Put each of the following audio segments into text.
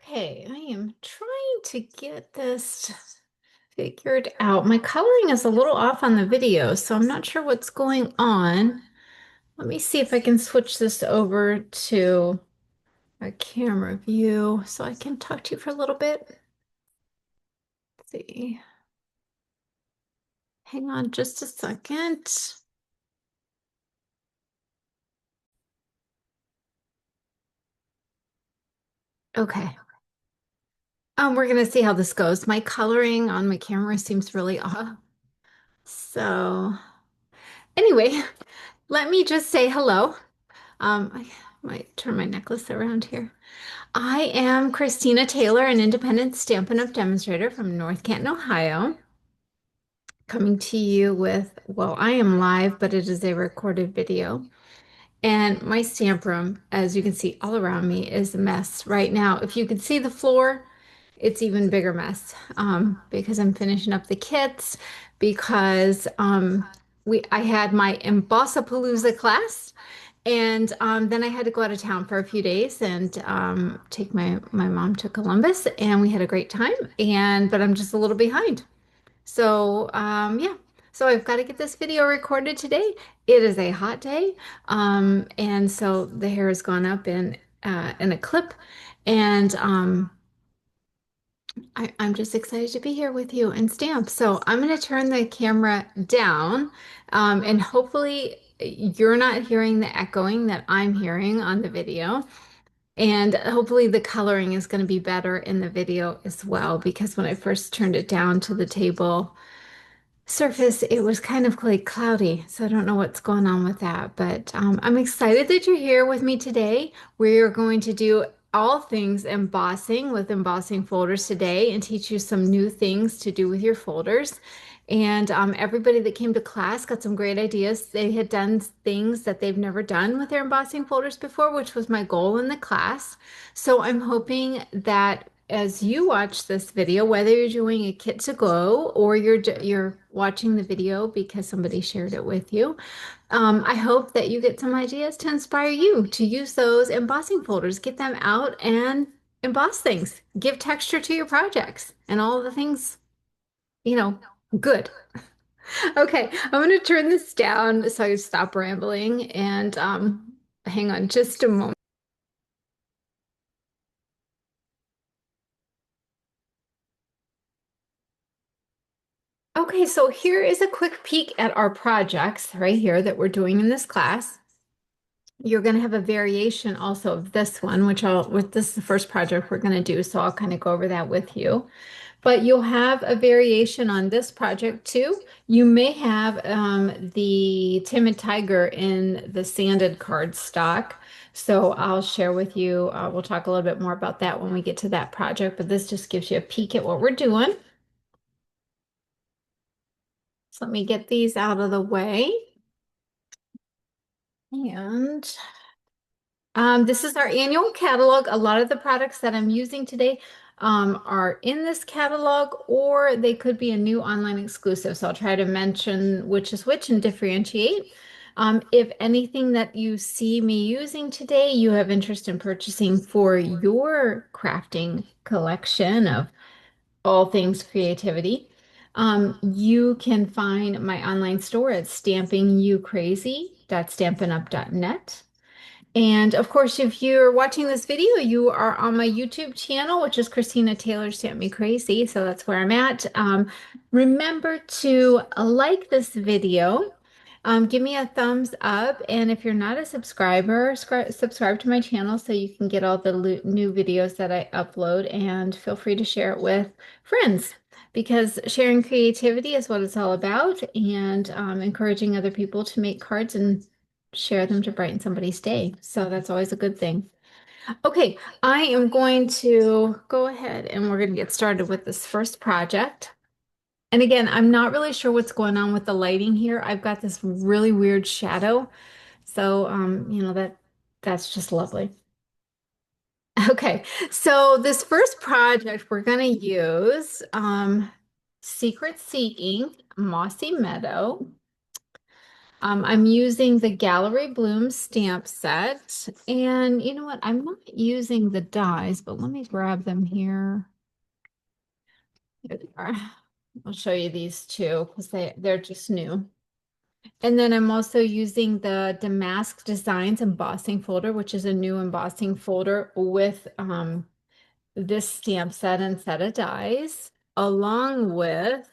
Okay, I am trying to get this figured out. My coloring is a little off on the video, so I'm not sure what's going on. Let me see if I can switch this over to a camera view so I can talk to you for a little bit. Let's see. Hang on just a second. Okay. We're gonna see how this goes. My coloring on my camera seems really off. So anyway, let me just say hello. I might turn my necklace around here. I am Christina Taylor, an independent Stampin' Up! Demonstrator from North Canton, Ohio, coming to you with, well, I am live, but it is a recorded video. And my stamp room, as you can see all around me, is a mess right now. If you could see the floor, it's even bigger mess because I'm finishing up the kits because I had my Emboss-A-Palooza class and then I had to go out of town for a few days and take my mom to Columbus and we had a great time but I'm just a little behind. So, yeah. So I've got to get this video recorded today. It is a hot day. And so the hair has gone up in a clip. And I'm just excited to be here with you and stamp. So I'm going to turn the camera down, and hopefully you're not hearing the echoing that I'm hearing on the video. And hopefully the coloring is going to be better in the video as well, because when I first turned it down to the table, surface, it was kind of like cloudy, so I don't know what's going on with that. But I'm excited that you're here with me today. We're going to do all things embossing with embossing folders today and teach you some new things to do with your folders. And everybody that came to class got some great ideas. They had done things that they've never done with their embossing folders before, which was my goal in the class. So I'm hoping that as you watch this video, whether you're doing a kit to go or you're watching the video because somebody shared it with you, I hope that you get some ideas to inspire you to use those embossing folders, get them out and emboss things, give texture to your projects, and all the things, you know, good. Okay, I'm going to turn this down so I stop rambling and hang on just a moment. Okay, so here is a quick peek at our projects right here that we're doing in this class. You're going to have a variation also of this one, with this is the first project we're going to do, so I'll kind of go over that with you. But you'll have a variation on this project too. You may have the Timid Tiger in the sanded card stock. So I'll share with you, we'll talk a little bit more about that when we get to that project, but this just gives you a peek at what we're doing. So let me get these out of the way. And this is our annual catalog. A lot of the products that I'm using today are in this catalog, or they could be a new online exclusive. So I'll try to mention which is which and differentiate. If anything that you see me using today, you have interest in purchasing for your crafting collection of all things creativity, you can find my online store at stampingyoucrazy.stampinup.net. And of course, if you're watching this video, you are on my YouTube channel, which is Christina Taylor Stamp Me Crazy. So that's where I'm at. Remember to like this video. Give me a thumbs up. And if you're not a subscriber, subscribe to my channel so you can get all the new videos that I upload. And feel free to share it with friends because sharing creativity is what it's all about, and encouraging other people to make cards and share them to brighten somebody's day. So that's always a good thing. Okay, I am going to go ahead and we're going to get started with this first project. And again, I'm not really sure what's going on with the lighting here. I've got this really weird shadow. So, that's just lovely. Okay, so this first project we're going to use Secret Seeking Mossy Meadow. I'm using the Gallery Bloom stamp set. And you know what? I'm not using the dies, but let me grab them here. Here they are. I'll show you these two because they're just new. And then I'm also using the Damask Designs embossing folder, which is a new embossing folder with this stamp set and set of dies, along with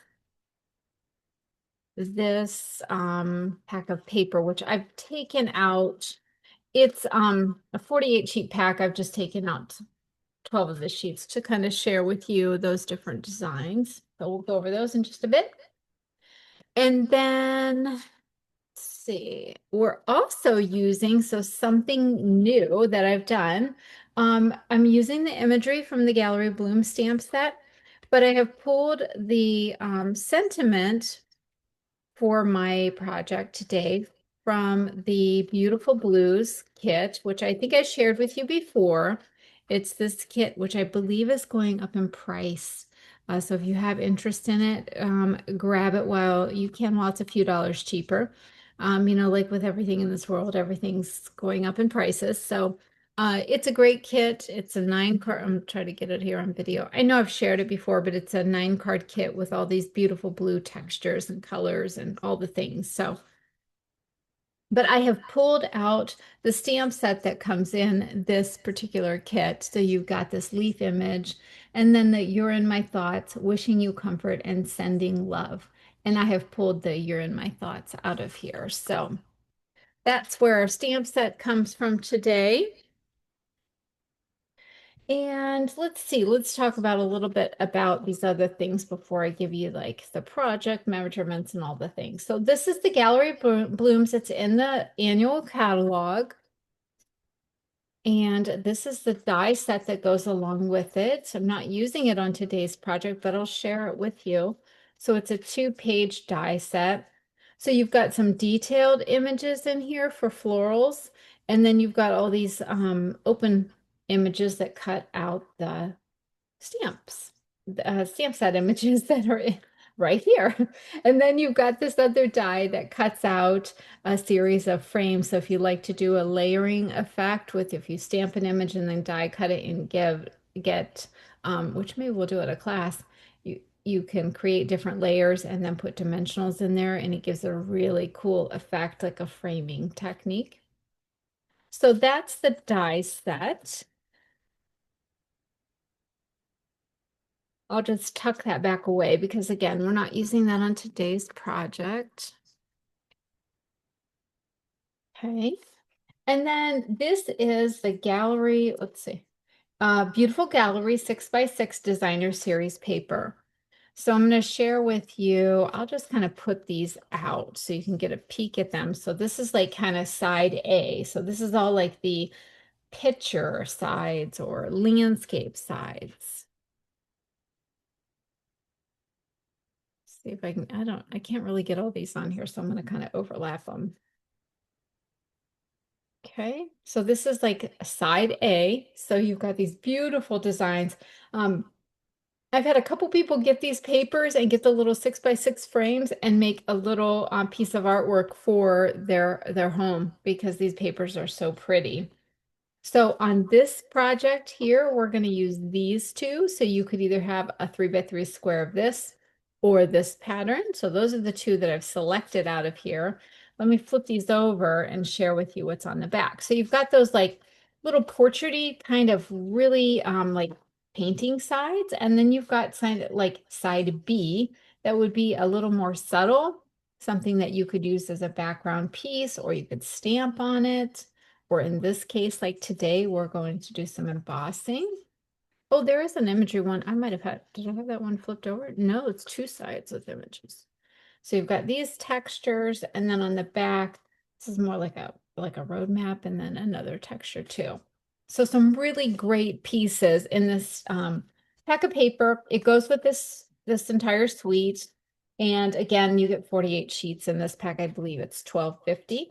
this pack of paper, which I've taken out. It's a 48 sheet pack. I've just taken out 12 of the sheets to kind of share with you those different designs. So we'll go over those in just a bit. And then let's see, we're also using, so something new that I've done. I'm using the imagery from the Gallery Bloom stamp set, but I have pulled the sentiment for my project today from the Beautiful Blues kit, which I think I shared with you before. It's this kit, which I believe is going up in price. So if you have interest in it, grab it while you can, while it's a few dollars cheaper. Like with everything in this world, everything's going up in prices. So it's a great kit. It's a 9 card. I'm trying to get it here on video. I know I've shared it before, but it's a 9 card kit with all these beautiful blue textures and colors and all the things. So, but I have pulled out the stamp set that comes in this particular kit. So you've got this leaf image, and then the You're in My Thoughts, wishing you comfort and sending love. And I have pulled the You're in My Thoughts out of here. So that's where our stamp set comes from today. And let's see, let's talk about a little bit about these other things before I give you like the project measurements and all the things. So this is the Gallery Blooms. It's in the annual catalog. And this is the die set that goes along with it. I'm not using it on today's project, but I'll share it with you. So it's a 2-page die set. So you've got some detailed images in here for florals, and then you've got all these open images that cut out the stamps, stamp set images that are right here. And then you've got this other die that cuts out a series of frames. So if you like to do a layering effect with, if you stamp an image and then die cut it and get, which maybe we'll do at a class, you can create different layers and then put dimensionals in there, and it gives a really cool effect, like a framing technique. So that's the die set. I'll just tuck that back away because again, we're not using that on today's project. Okay. And then this is the gallery, let's see, Beautiful Gallery 6x6 Designer Series paper. So I'm going to share with you, I'll just kind of put these out so you can get a peek at them. So this is like kind of side A. So this is all like the picture sides or landscape sides. See if I can, I can't really get all these on here, so I'm going to kind of overlap them. Okay, so this is like side A. So you've got these beautiful designs. I've had a couple people get these papers and get the little 6x6 frames and make a little piece of artwork for their home because these papers are so pretty. So on this project here, we're going to use these two. So you could either have a 3x3 square of this or this pattern. So those are the two that I've selected out of here. Let me flip these over and share with you what's on the back. So you've got those like little portraity kind of really like painting sides. And then you've got side B that would be a little more subtle, something that you could use as a background piece, or you could stamp on it. Or in this case, like today, we're going to do some embossing. Oh, there is an imagery one. I might have had, did I have that one flipped over? No, it's 2 sides with images. So you've got these textures, and then on the back, this is more like a roadmap, and then another texture too. So some really great pieces in this pack of paper. It goes with this entire suite. And again, you get 48 sheets in this pack. I believe it's $12.50.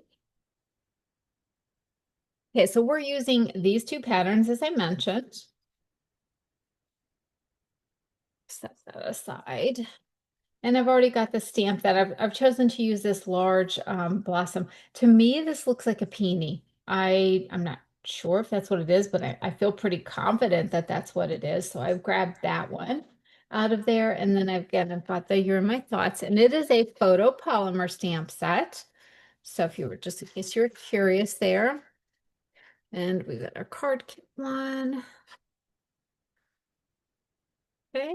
Okay, so we're using these two patterns, as I mentioned. Set that aside. And I've already got the stamp that I've chosen to use this large blossom. To me, this looks like a peony. I'm not sure if that's what it is, but I feel pretty confident that that's what it is. So I've grabbed that one out of there. And then I've got the You're in My Thoughts, and it is a photopolymer stamp set. So if you were just in case you were curious there. And we got our card kit one. Okay.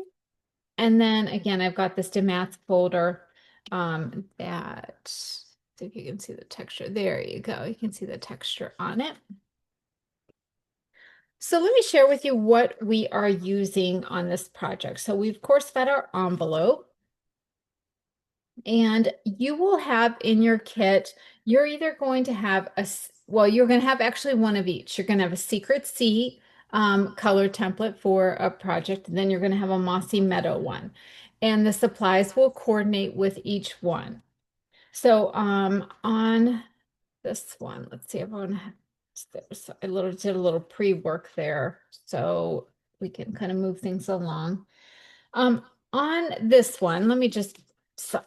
And then again, I've got this damask folder that, see if you can see the texture. There you go. You can see the texture on it. So let me share with you what we are using on this project. So we've of course got our envelope, and you will have in your kit, you're either going to have well, you're going to have actually one of each. You're going to have a Secret C color template for a project, and then you're going to have a Mossy Meadow one. And the supplies will coordinate with each one. So on this one, let's see, everyone, I did a little pre-work there so we can kind of move things along. On this one, let me just, so,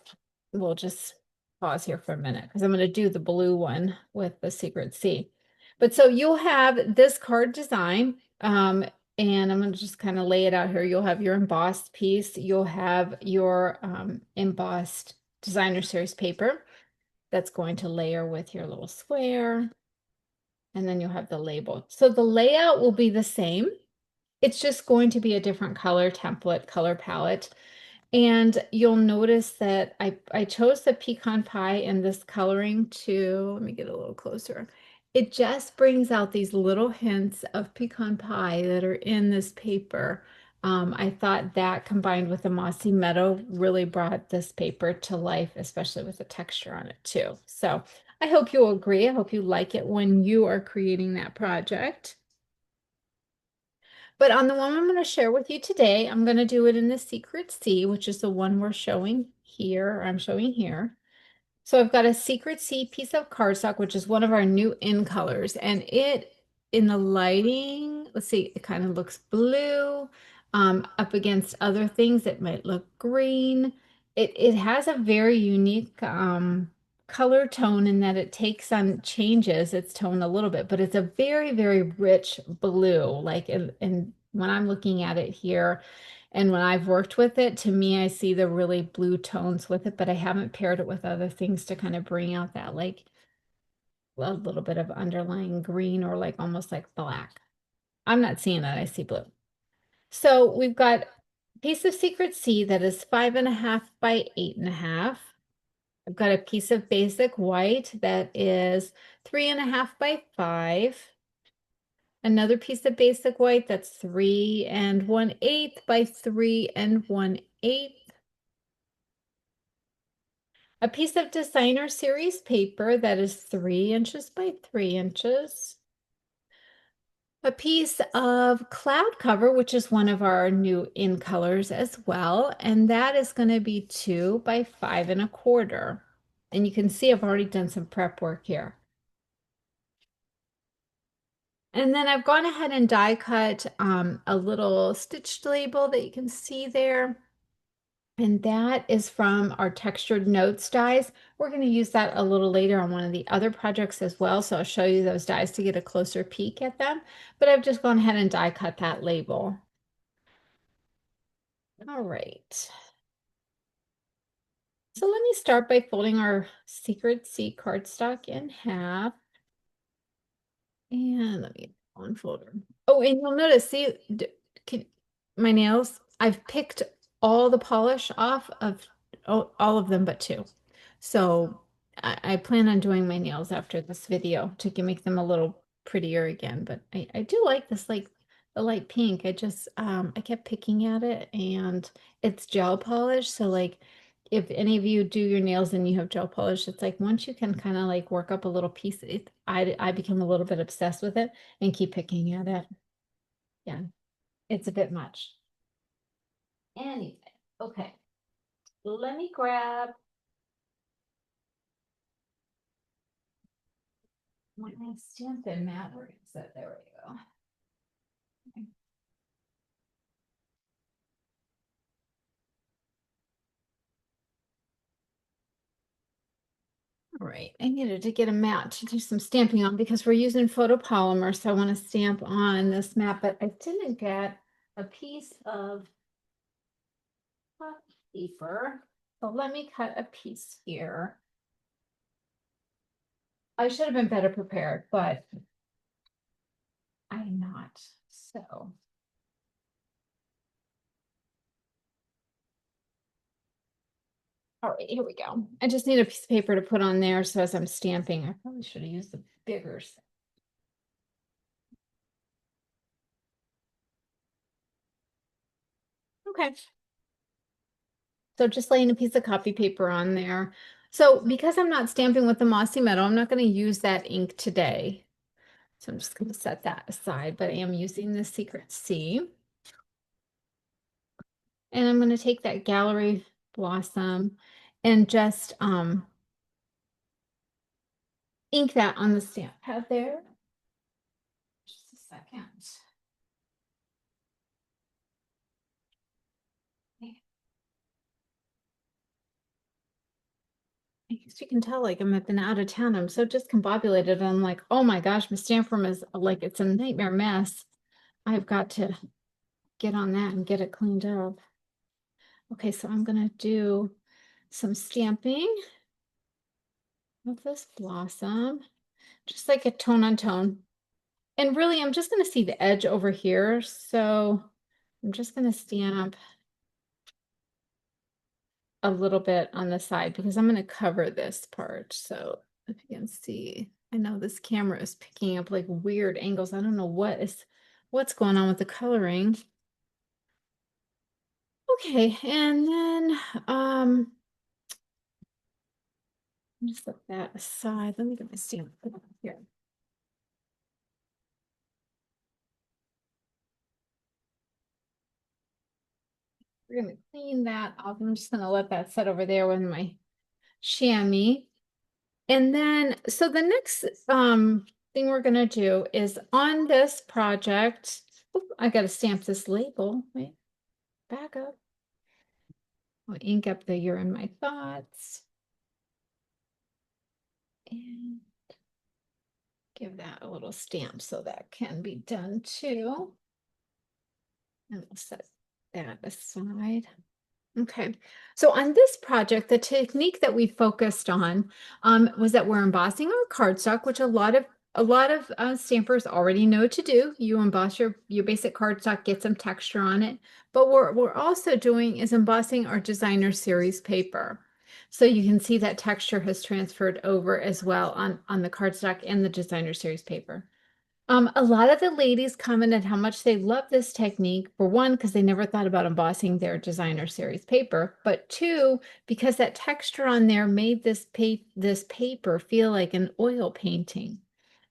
we'll just pause here for a minute because I'm going to do the blue one with the Secret C. But so you'll have this card design, and I'm going to just kind of lay it out here. You'll have your embossed piece. You'll have your embossed designer series paper that's going to layer with your little square. And then you'll have the label. So the layout will be the same. It's just going to be a different color template, color palette. And you'll notice that I chose the pecan pie in this coloring to, let me get a little closer. It just brings out these little hints of pecan pie that are in this paper. I thought that combined with the mossy meadow really brought this paper to life, especially with the texture on it too. So I hope you'll agree. I hope you like it when you are creating that project. But on the one I'm going to share with you today, I'm going to do it in the Secret C, which is the one we're showing here, or I'm showing here. So I've got a Secret C piece of cardstock, which is one of our new in colors. And it, in the lighting, let's see, it kind of looks blue. Up against other things, it might look green. It has a very unique color tone in that it takes on, changes its tone a little bit, but it's a very, very rich blue. Like, and when I'm looking at it here, and when I've worked with it, to me, I see the really blue tones with it, but I haven't paired it with other things to kind of bring out that like a little bit of underlying green or like almost like black. I'm not seeing that. I see blue. So we've got a piece of Secret C that is 5.5 by 8.5. I've got a piece of basic white that is 3.5 by 5. Another piece of basic white that's 3 1/8 by 3 1/8. A piece of designer series paper that is 3 inches by 3 inches. A piece of cloud cover, which is one of our new in colors as well. And that is going to be 2 by 5 1/4. And you can see I've already done some prep work here. And then I've gone ahead and die cut a little stitched label that you can see there. And that is from our textured notes dies. We're going to use that a little later on one of the other projects as well. So I'll show you those dies to get a closer peek at them. But I've just gone ahead and die cut that label. All right. So let me start by folding our Secret C cardstock in half. And let me unfold her. Oh, and you'll notice, see, my nails, I've picked all the polish off of all of them but two. So I plan on doing my nails after this video to make them a little prettier again. But I do like this, like the light pink. I kept picking at it, and it's gel polish. So like if any of you do your nails and you have gel polish, it's like once you can kind of like work up a little piece, I become a little bit obsessed with it and keep picking at it. Yeah, it's a bit much. Anyway, okay. Let me grab my Stampin' mat. Where is it? There we go. All right, I needed to get a mat to do some stamping on because we're using photopolymer, so I want to stamp on this mat, but I didn't get a piece of paper. So let me cut a piece here. I should have been better prepared, but I'm not. So, all right, here we go. I just need a piece of paper to put on there. So as I'm stamping, I probably should have used the bigger. Okay. So just laying a piece of copy paper on there. So because I'm not stamping with the mossy metal, I'm not going to use that ink today. So I'm just going to set that aside, but I am using the Secret C. And I'm going to take that Gallery Blossom and just ink that on the stamp pad there. Just a second. I guess you can tell, like, I've been out of town. I'm so discombobulated. I'm like, oh my gosh, my stamp room is like, it's a nightmare mess. I've got to get on that and get it cleaned up. Okay, so I'm gonna do some stamping of this blossom, just like a tone on tone. And really, I'm just gonna see the edge over here. So I'm just gonna stamp a little bit on the side because I'm gonna cover this part. So if you can see, I know this camera is picking up like weird angles. I don't know what's going on with the coloring. Okay, and then just set that aside. Let me get my stamp here. We're gonna clean that off. I'm just gonna let that set over there with my chamois. And then, so the next thing we're gonna do is on this project. Oop, I gotta stamp this label. Wait, back up. I'll ink up the "You're in My Thoughts" and give that a little stamp so that can be done too. And we'll set that aside. Okay, so on this project, the technique that we focused on was that we're embossing our cardstock, which a lot of stampers already know to do. You emboss your basic cardstock, get some texture on it. But what we're also doing is embossing our designer series paper. So you can see that texture has transferred over as well on the cardstock and the designer series paper. A lot of the ladies commented how much they love this technique, for one, because they never thought about embossing their designer series paper, but two, because that texture on there made this paper feel like an oil painting.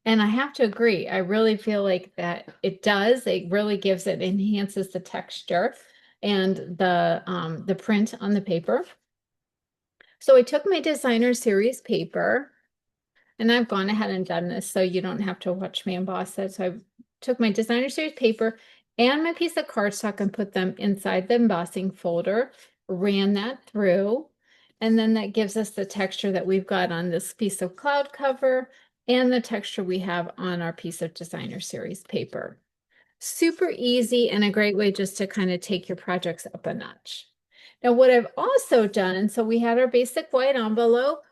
And I have to agree, I really feel like that it does. It really enhances the texture and the print on the paper. So I took my designer series paper. And I've gone ahead and done this, so you don't have to watch me emboss it. So I took my designer series paper and my piece of cardstock and put them inside the embossing folder, ran that through, and then that gives us the texture that we've got on this piece of cloud cover and the texture we have on our piece of designer series paper. Super easy and a great way just to kind of take your projects up a notch. Now, what I've also done, so we had our basic white envelope.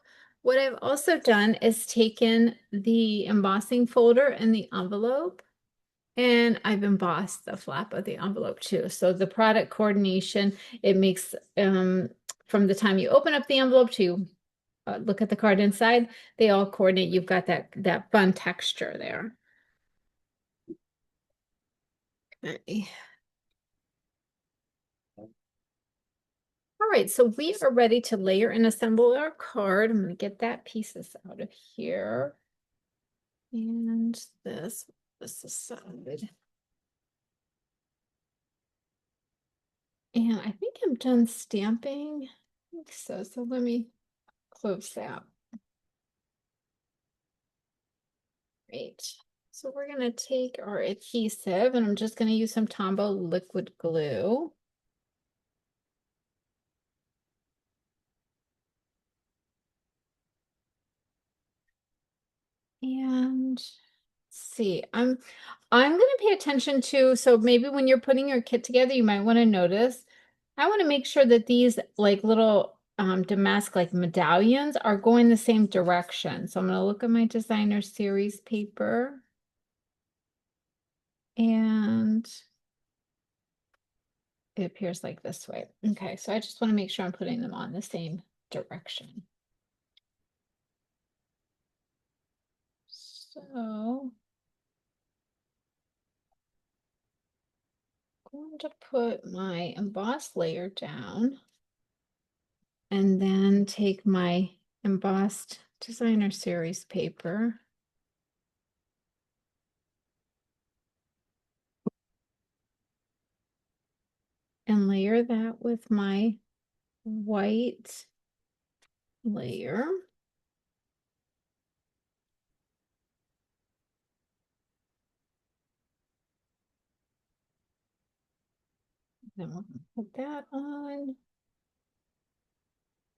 What I've also done is taken the embossing folder and the envelope, and I've embossed the flap of the envelope too. So the product coordination, it makes, from the time you open up the envelope to look at the card inside, they all coordinate. You've got that fun texture there. Okay. All right, so we are ready to layer and assemble our card. I'm going to get that pieces out of here. And this aside. And I think I'm done stamping. I think so. So let me close that. Great. So we're going to take our adhesive and I'm just going to use some Tombow liquid glue. And let's see, I'm going to pay attention to, so maybe when you're putting your kit together, you might want to notice, I want to make sure that these like little damask like medallions are going the same direction. So I'm going to look at my designer series paper and it appears like this way. Okay, so I just want to make sure I'm putting them on the same direction. So I'm going to put my emboss layer down and then take my embossed designer series paper and layer that with my white layer. Then we'll put that on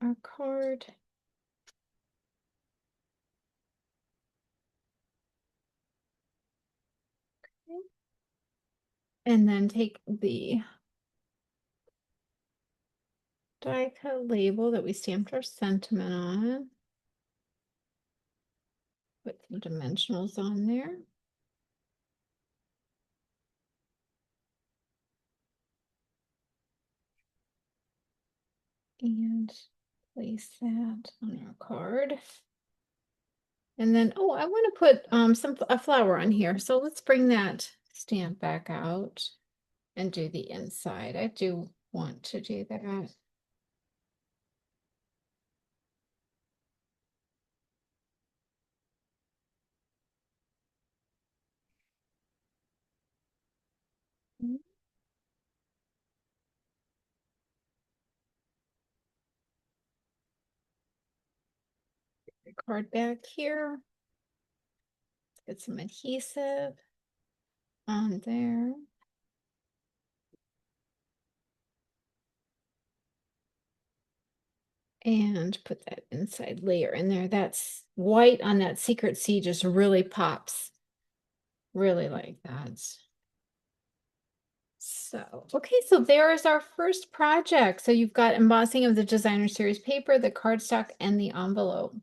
our card. And then take the die cut label that we stamped our sentiment on. Put some dimensionals on there. And place that on our card. And then, oh, I want to put a flower on here. So let's bring that stamp back out and do the inside. I do want to do that. The card back here. Get some adhesive on there. And put that inside layer in there. That's white on that secret C just really pops. Really like that. So, okay, so there is our first project. So you've got embossing of the designer series paper, the cardstock, and the envelope.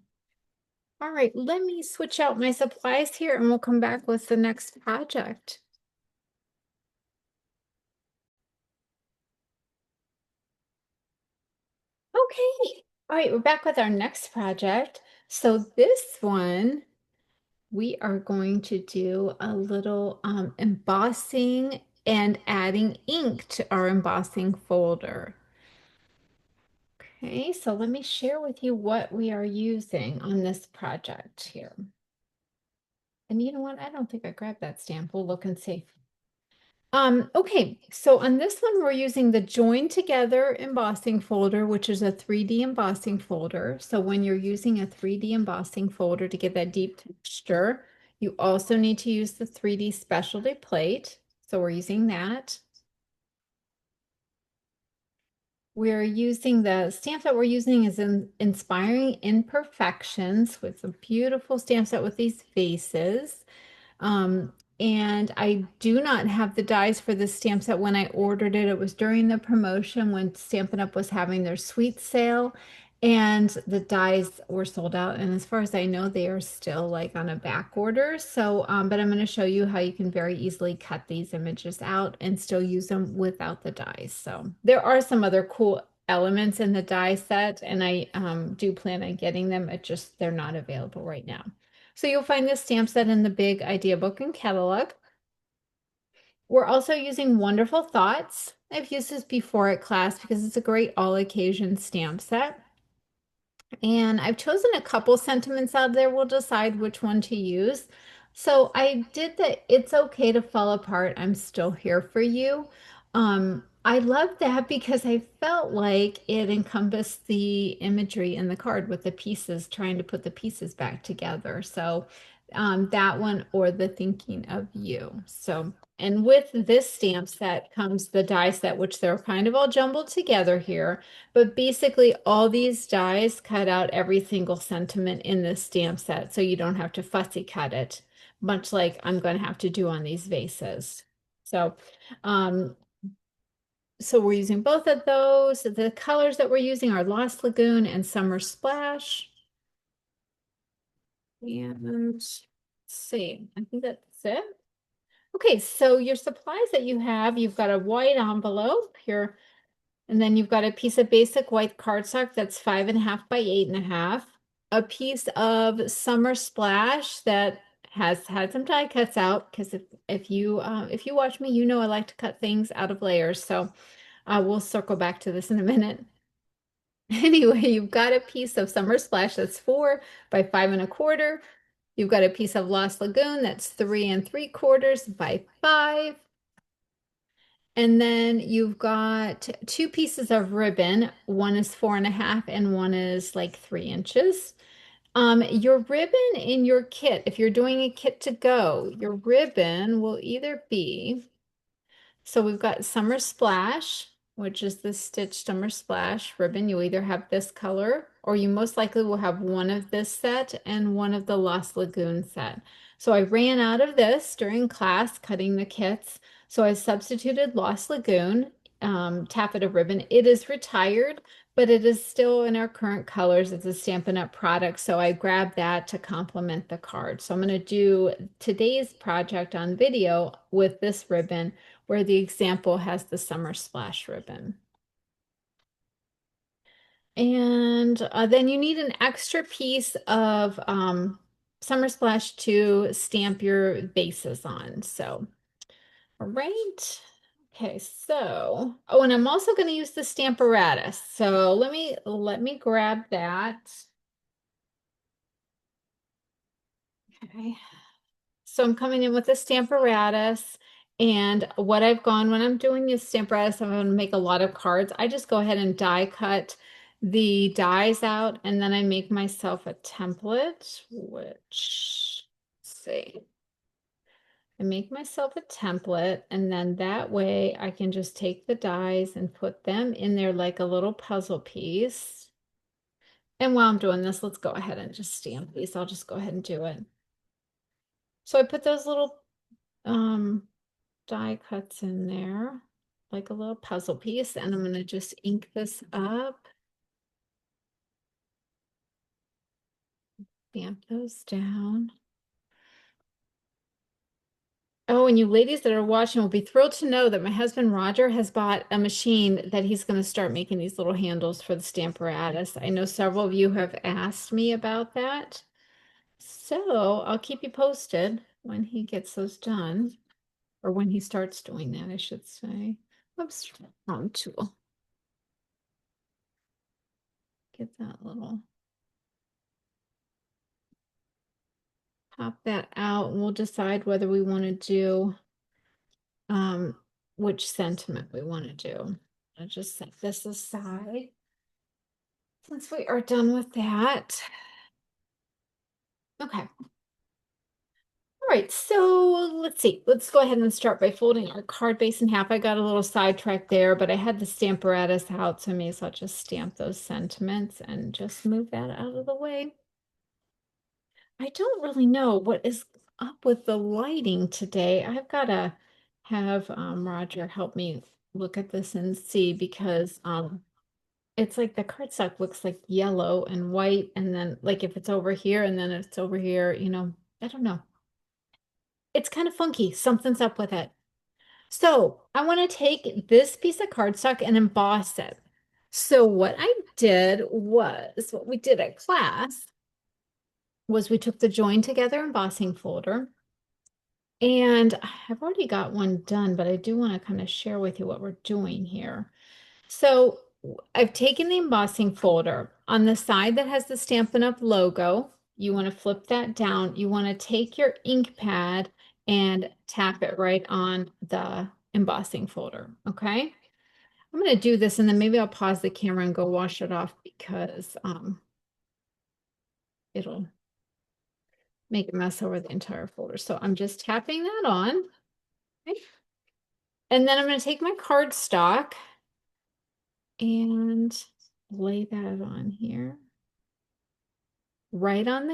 All right, let me switch out my supplies here and we'll come back with the next project. Okay, all right, we're back with our next project. So this one, we are going to do a little embossing and adding ink to our embossing folder. Okay, so let me share with you what we are using on this project here. And you know what? I don't think I grabbed that stamp. We'll look and see. Okay, so on this one, we're using the Join Together embossing folder, which is a 3D embossing folder. So when you're using a 3D embossing folder to get that deep texture, you also need to use the 3D specialty plate. So we're using that. We're using the stamp that we're using is Inspiring Imperfections with a beautiful stamp set with these faces. Um, and I do not have the dies for this stamp set when I ordered it. It was during the promotion when Stampin' Up! Was having their sweet sale and the dies were sold out. And as far as I know, they are still like on a back order. So, but I'm going to show you how you can very easily cut these images out and still use them without the dies. So there are some other cool elements in the die set and I do plan on getting them. It just, they're not available right now. So you'll find this stamp set in the big idea book and catalog. We're also using Wonderful Thoughts. I've used this before at class because it's a great all occasion stamp set. And I've chosen a couple sentiments out there. We'll decide which one to use. So I did the It's Okay to Fall Apart, I'm Still Here for You. I love that because I felt like it encompassed the imagery in the card with the pieces, trying to put the pieces back together. So that one or the Thinking of You. So And with this stamp set comes the die set, which they're kind of all jumbled together here. But basically, all these dies cut out every single sentiment in this stamp set, so you don't have to fussy cut it, much like I'm going to have to do on these vases. So, um, so we're using both of those. The colors that we're using are Lost Lagoon and Summer Splash. And let's see, I think that's it. Okay, so your supplies that you have, you've got a white envelope here, and then you've got a piece of basic white cardstock that's 5.5 by 8.5, a piece of Summer Splash that has had some die cuts out because if you watch me, you know I like to cut things out of layers. So we'll circle back to this in a minute. Anyway, you've got a piece of Summer Splash that's 4 by 5.25. You've got a piece of Lost Lagoon that's 3 3/4 by 5. And then you've got two pieces of ribbon. One is 4.5 and one is like 3 inches. Your ribbon in your kit, if you're doing a kit to go, your ribbon will either be so we've got Summer Splash, which is the Stitch Summer Splash ribbon. You either have this color or you most likely will have one of this set and one of the Lost Lagoon set. So I ran out of this during class cutting the kits. So I substituted Lost Lagoon taffeta ribbon. It is retired, but it is still in our current colors. It's a Stampin' Up! Product, so I grabbed that to complement the card. So I'm going to do today's project on video with this ribbon where the example has the Summer Splash ribbon. And then you need an extra piece of Summer Splash to stamp your bases on. So, all right. Okay, so, oh, and I'm also going to use the Stamparatus. So let me grab that. Okay. So I'm coming in with a Stamparatus, and what I've gone when I'm doing this Stamparatus, I'm going to make a lot of cards. I just go ahead and die cut the dies out, and then I make myself a template, which, let's see. I make myself a template, and then that way I can just take the dies and put them in there like a little puzzle piece. And while I'm doing this, let's go ahead and just stamp these. I'll just go ahead and do it. So I put those little die cuts in there like a little puzzle piece, and I'm going to just ink this up, stamp those down. Oh, and you ladies that are watching will be thrilled to know that my husband Roger has bought a machine that he's going to start making these little handles for the Stamparatus. I know several of you have asked me about that. So I'll keep you posted when he gets those done, or when he starts doing that, I should say. Oops, wrong tool. Get that little, pop that out, and we'll decide whether we want to do which sentiment we want to do. I'll just set this aside since we are done with that. Okay. All right, so let's see. Let's go ahead and start by folding our card base in half. I got a little sidetracked there, but I had the Stamparatus out, so I may as well just stamp those sentiments and just move that out of the way. I don't really know what is up with the lighting today. I've got to have Roger help me look at this and see, because it's like the cardstock looks like yellow and white, and then like if it's over here and then it's over here, I don't know. It's kind of funky. Something's up with it. So I want to take this piece of cardstock and emboss it. So what I did was, what we did at class was we took the Join Together embossing folder, and I've already got one done, but I do want to kind of share with you what we're doing here. So I've taken the embossing folder. On the side that has the Stampin' Up! Logo, you want to flip that down. You want to take your ink pad and tap it right on the embossing folder, okay? I'm going to do this, and then maybe I'll pause the camera and go wash it off, because it'll make a mess over the entire folder. So I'm just tapping that on. Okay. And then I'm going to take my cardstock and lay that on here. Right on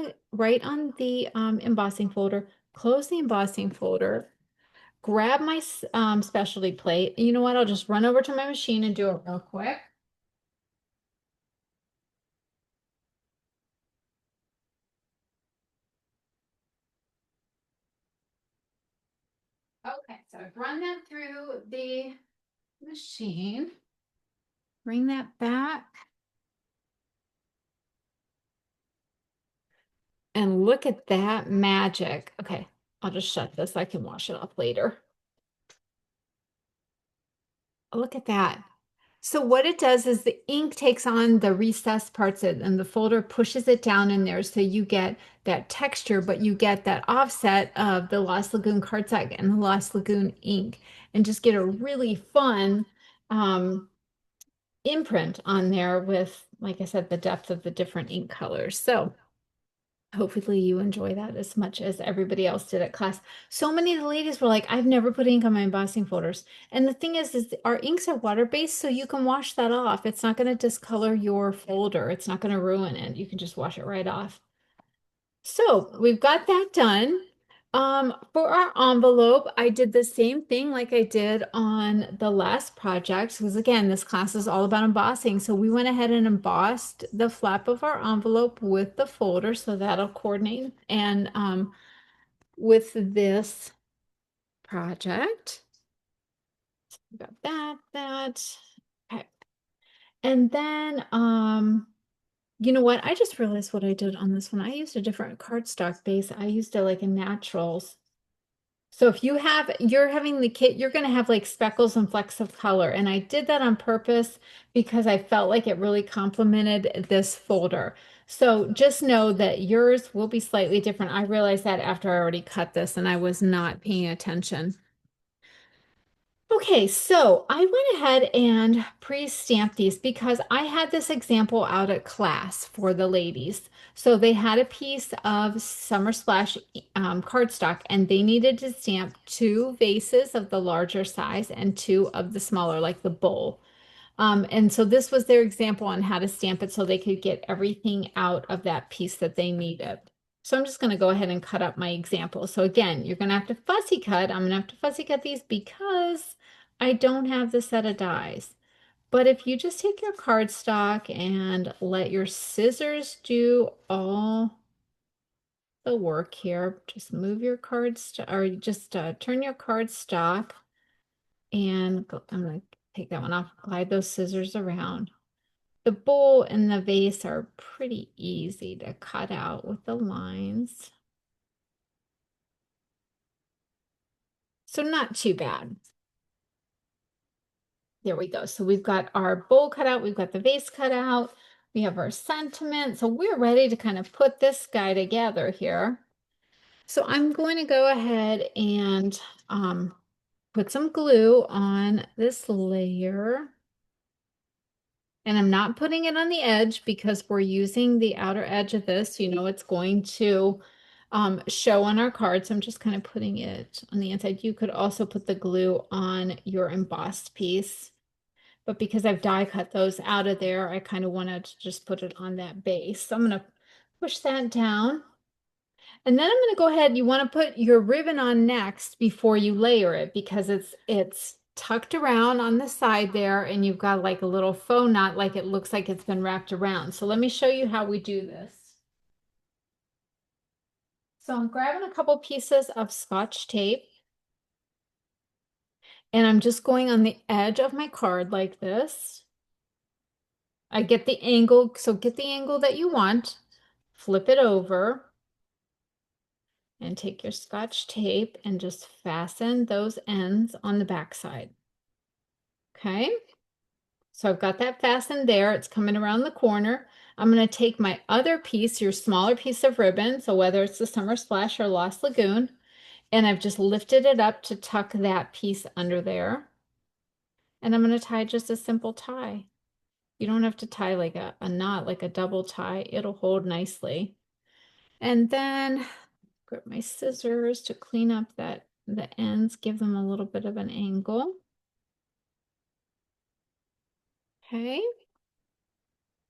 the embossing folder. Close the embossing folder. Grab my specialty plate. You know what? I'll just run over to my machine and do it real quick. Okay, so I've run that through the machine. Bring that back. And look at that magic. Okay, I'll just shut this. I can wash it off later. Look at that. So what it does is the ink takes on the recessed parts and the folder pushes it down in there so you get that texture, but you get that offset of the Lost Lagoon cardstock and the Lost Lagoon ink and just get a really fun imprint on there with, like I said, the depth of the different ink colors. So hopefully you enjoy that as much as everybody else did at class. So many of the ladies were like, I've never put ink on my embossing folders. And the thing is our inks are water-based, so you can wash that off. It's not going to discolor your folder. It's not going to ruin it. You can just wash it right off. So we've got that done. For our envelope, I did the same thing like I did on the last project, because again, this class is all about embossing. So we went ahead and embossed the flap of our envelope with the folder, so that'll coordinate. And with this project, we got that. Okay. And then you know what? I just realized what I did on this one. I used a different cardstock base. I used a like a naturals. So if you're having the kit, you're going to have like speckles and flecks of color. And I did that on purpose because I felt like it really complemented this folder. So just know that yours will be slightly different. I realized that after I already cut this and I was not paying attention. Okay, so I went ahead and pre-stamped these because I had this example out at class for the ladies. So they had a piece of Summer Splash cardstock and they needed to stamp two vases of the larger size and two of the smaller, like the bowl. And so this was their example on how to stamp it so they could get everything out of that piece that they needed. So I'm just going to go ahead and cut up my example. So again, you're going to have to fussy cut. I'm going to have to fussy cut these because I don't have the set of dies. But if you just take your cardstock and let your scissors do all the work here, just move your cardstock or just turn your cardstock and go, I'm going to take that one off, glide those scissors around. The bowl and the vase are pretty easy to cut out with the lines. So not too bad. There we go. So we've got our bowl cut out, we've got the vase cut out, we have our sentiment. So we're ready to kind of put this guy together here. So I'm going to go ahead and put some glue on this layer. And I'm not putting it on the edge because we're using the outer edge of this. You know, it's going to show on our card. So I'm just kind of putting it on the inside. You could also put the glue on your embossed piece. But because I've die cut those out of there, I kind of wanted to just put it on that base. So I'm going to push that down. And then I'm going to go ahead. You want to put your ribbon on next before you layer it because it's tucked around on the side there and you've got like a little faux knot like it looks like it's been wrapped around. So let me show you how we do this. So I'm grabbing a couple pieces of Scotch tape and I'm just going on the edge of my card like this. I get the angle, so get the angle that you want, flip it over and take your Scotch tape and just fasten those ends on the back side. Okay, so I've got that fastened there. It's coming around the corner. I'm going to take my other piece, your smaller piece of ribbon, so whether it's the Summer Splash or Lost Lagoon, and I've just lifted it up to tuck that piece under there. And I'm going to tie just a simple tie. You don't have to tie like a knot, like a double tie. It'll hold nicely. And then grab my scissors to clean up that the ends, give them a little bit of an angle. Okay.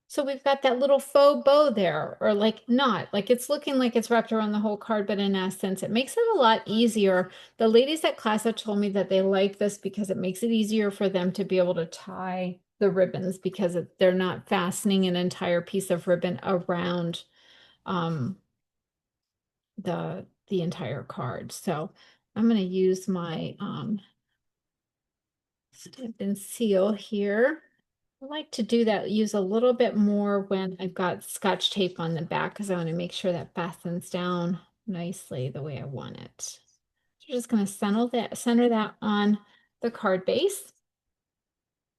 So we've got that little faux bow there, or like not, like it's looking like it's wrapped around the whole card, but in essence, it makes it a lot easier. The ladies at class have told me that they like this because it makes it easier for them to be able to tie the ribbons because they're not fastening an entire piece of ribbon around um, the entire card. So I'm going to use my stamp and seal here. I like to do that, use a little bit more when I've got Scotch tape on the back because I want to make sure that fastens down nicely the way I want it. So just going to center that on the card base.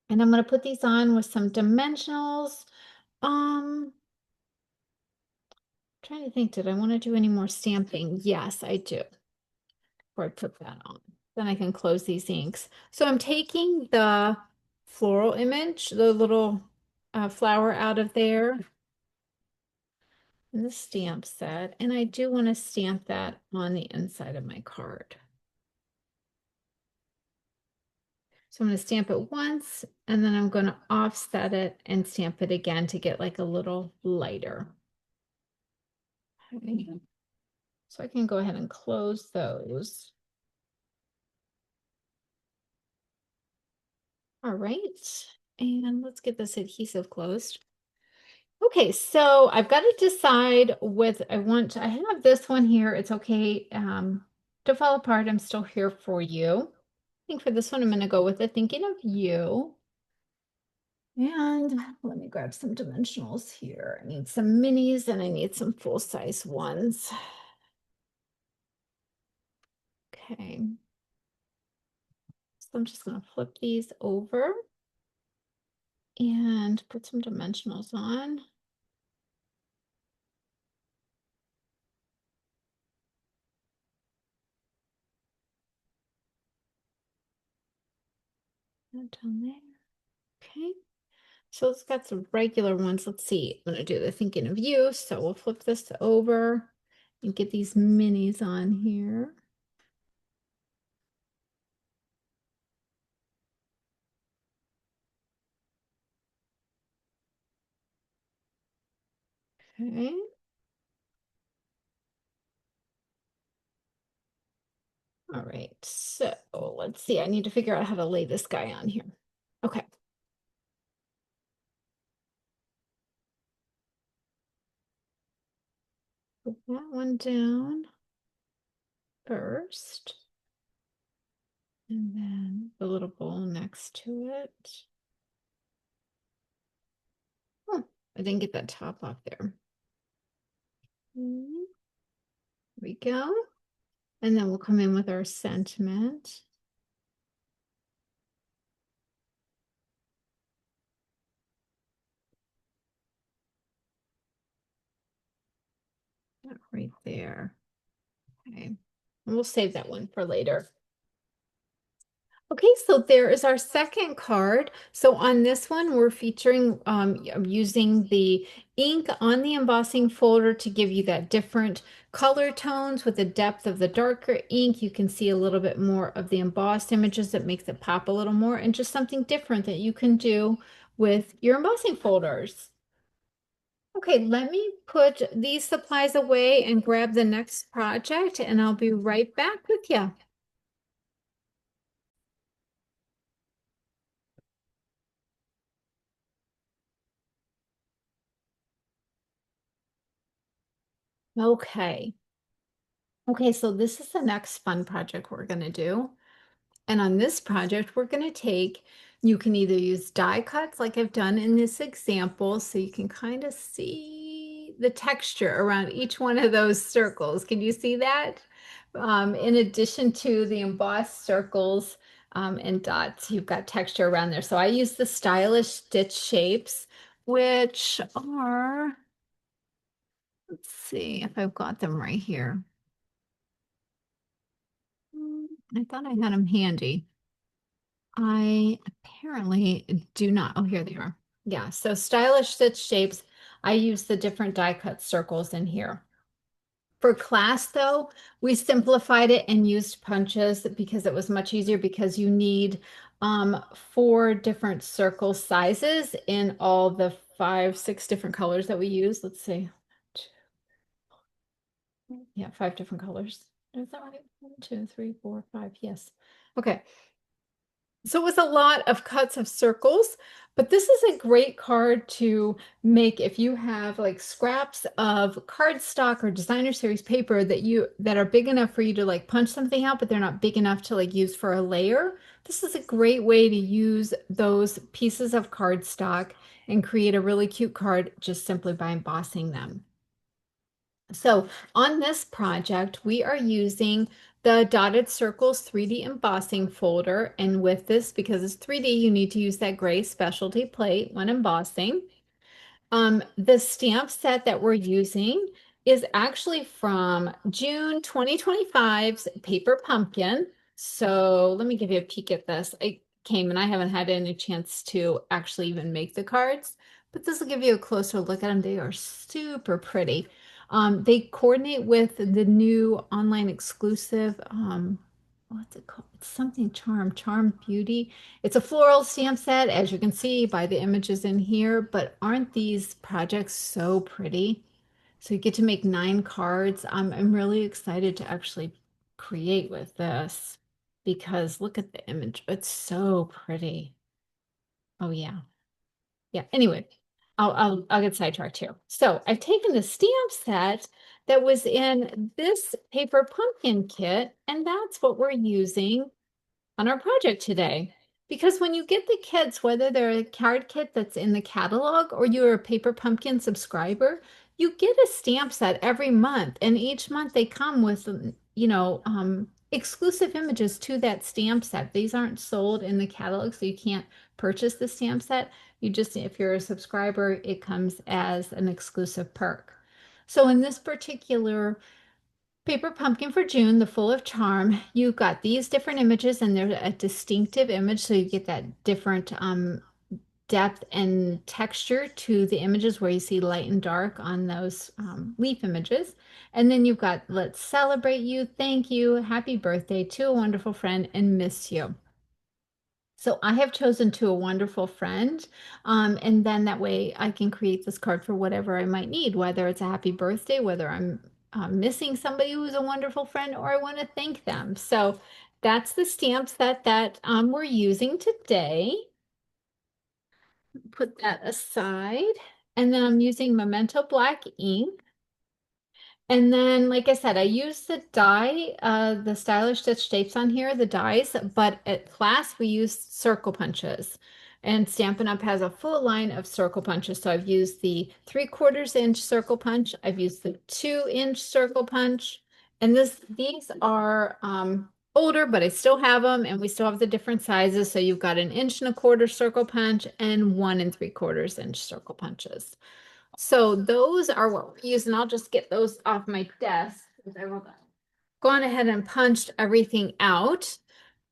And I'm going to put these on with some dimensionals. Trying to think, did I want to do any more stamping? Yes, I do. Before I put that on. Then I can close these inks. So I'm taking the floral image, the little flower out of there, in the stamp set, and I do want to stamp that on the inside of my card. So I'm going to stamp it once, and then I'm going to offset it and stamp it again to get like a little lighter. Okay. So I can go ahead and close those. All right, and let's get this adhesive closed. Okay, so I've got to decide with I have this one here. It's okay to fall apart. I'm still here for you. I think for this one, I'm going to go with the thinking of you. And let me grab some dimensionals here. I need some minis and I need some full-size ones. Okay. So I'm just going to flip these over and put some dimensionals on. Down there. Okay. So it's got some regular ones. Let's see. I'm going to do the thinking of you. So we'll flip this over and get these minis on here. Okay. All right. So let's see. I need to figure out how to lay this guy on here. Okay. Put that one down first. And then the little bowl next to it. Oh, I didn't get that top off there. There we go. And then we'll come in with our sentiment. That right there. Okay. And we'll save that one for later. Okay, so there is our second card. So on this one, we're featuring using the ink on the embossing folder to give you that different color tones with the depth of the darker ink. You can see a little bit more of the embossed images that makes it pop a little more, and just something different that you can do with your embossing folders. Okay, let me put these supplies away and grab the next project, and I'll be right back with you. Okay. Okay, so this is the next fun project we're going to do. And on this project, we're going to take, you can either use die cuts like I've done in this example, so you can kind of see the texture around each one of those circles. Can you see that? In addition to the embossed circles and dots, you've got texture around there. So I use the stylish stitch shapes, which are, let's see if I've got them right here. I thought I had them handy. I apparently do not. Oh, here they are. Yeah, so stylish stitch shapes. I use the different die cut circles in here. For class, though, we simplified it and used punches because it was much easier because you need four different circle sizes in all the five, six different colors that we use. Let's see. Yeah, five different colors. Is that right? One, two, three, four, five. Yes. Okay. So it was a lot of cuts of circles, but this is a great card to make if you have like scraps of cardstock or designer series paper that are big enough for you to like punch something out, but they're not big enough to like use for a layer. This is a great way to use those pieces of cardstock and create a really cute card just simply by embossing them. So on this project, we are using the Dotted Circles 3D embossing folder. And with this, because it's 3D, you need to use that gray specialty plate when embossing. The stamp set that we're using is actually from June 2025's Paper Pumpkin. So let me give you a peek at this. I came and I haven't had any chance to actually even make the cards, but this will give you a closer look at them. They are super pretty. They coordinate with the new online exclusive, what's it called? It's something Charm Beauty. It's a floral stamp set, as you can see by the images in here, but aren't these projects so pretty? So you get to make 9 cards. I'm really excited to actually create with this because look at the image. It's so pretty. Oh yeah. Yeah. Anyway, I'll get sidetracked here. So I've taken the stamp set that was in this paper pumpkin kit, and that's what we're using on our project today. Because when you get the kits, whether they're a card kit that's in the catalog or you're a Paper Pumpkin subscriber, you get a stamp set every month. And each month they come with, exclusive images to that stamp set. These aren't sold in the catalog, so you can't purchase the stamp set. You just, if you're a subscriber, it comes as an exclusive perk. So in this particular Paper Pumpkin for June, the Full of Charm, you've got these different images and they're a distinctive image, so you get that different depth and texture to the images where you see light and dark on those leaf images. And then you've got Let's Celebrate You, Thank You, Happy Birthday to a Wonderful Friend, and Miss You. So I have chosen To a Wonderful Friend, and then that way I can create this card for whatever I might need, whether it's a happy birthday, whether I'm missing somebody who's a wonderful friend, or I want to thank them. So that's the stamp set that we're using today. Put that aside. And then I'm using Memento Black ink. And then, like I said, I used the die, the Stylish Stitch Shapes on here, the dies, but at class we used circle punches. And Stampin' Up! Has a full line of circle punches. So I've used the 3/4 inch circle punch, I've used the 2 inch circle punch, and these are older, but I still have them, and we still have the different sizes. So you've got an 1 1/4 inch circle punch and 1 3/4 inch circle punches. So those are what we're using. I'll just get those off my desk. I've gone ahead and punched everything out.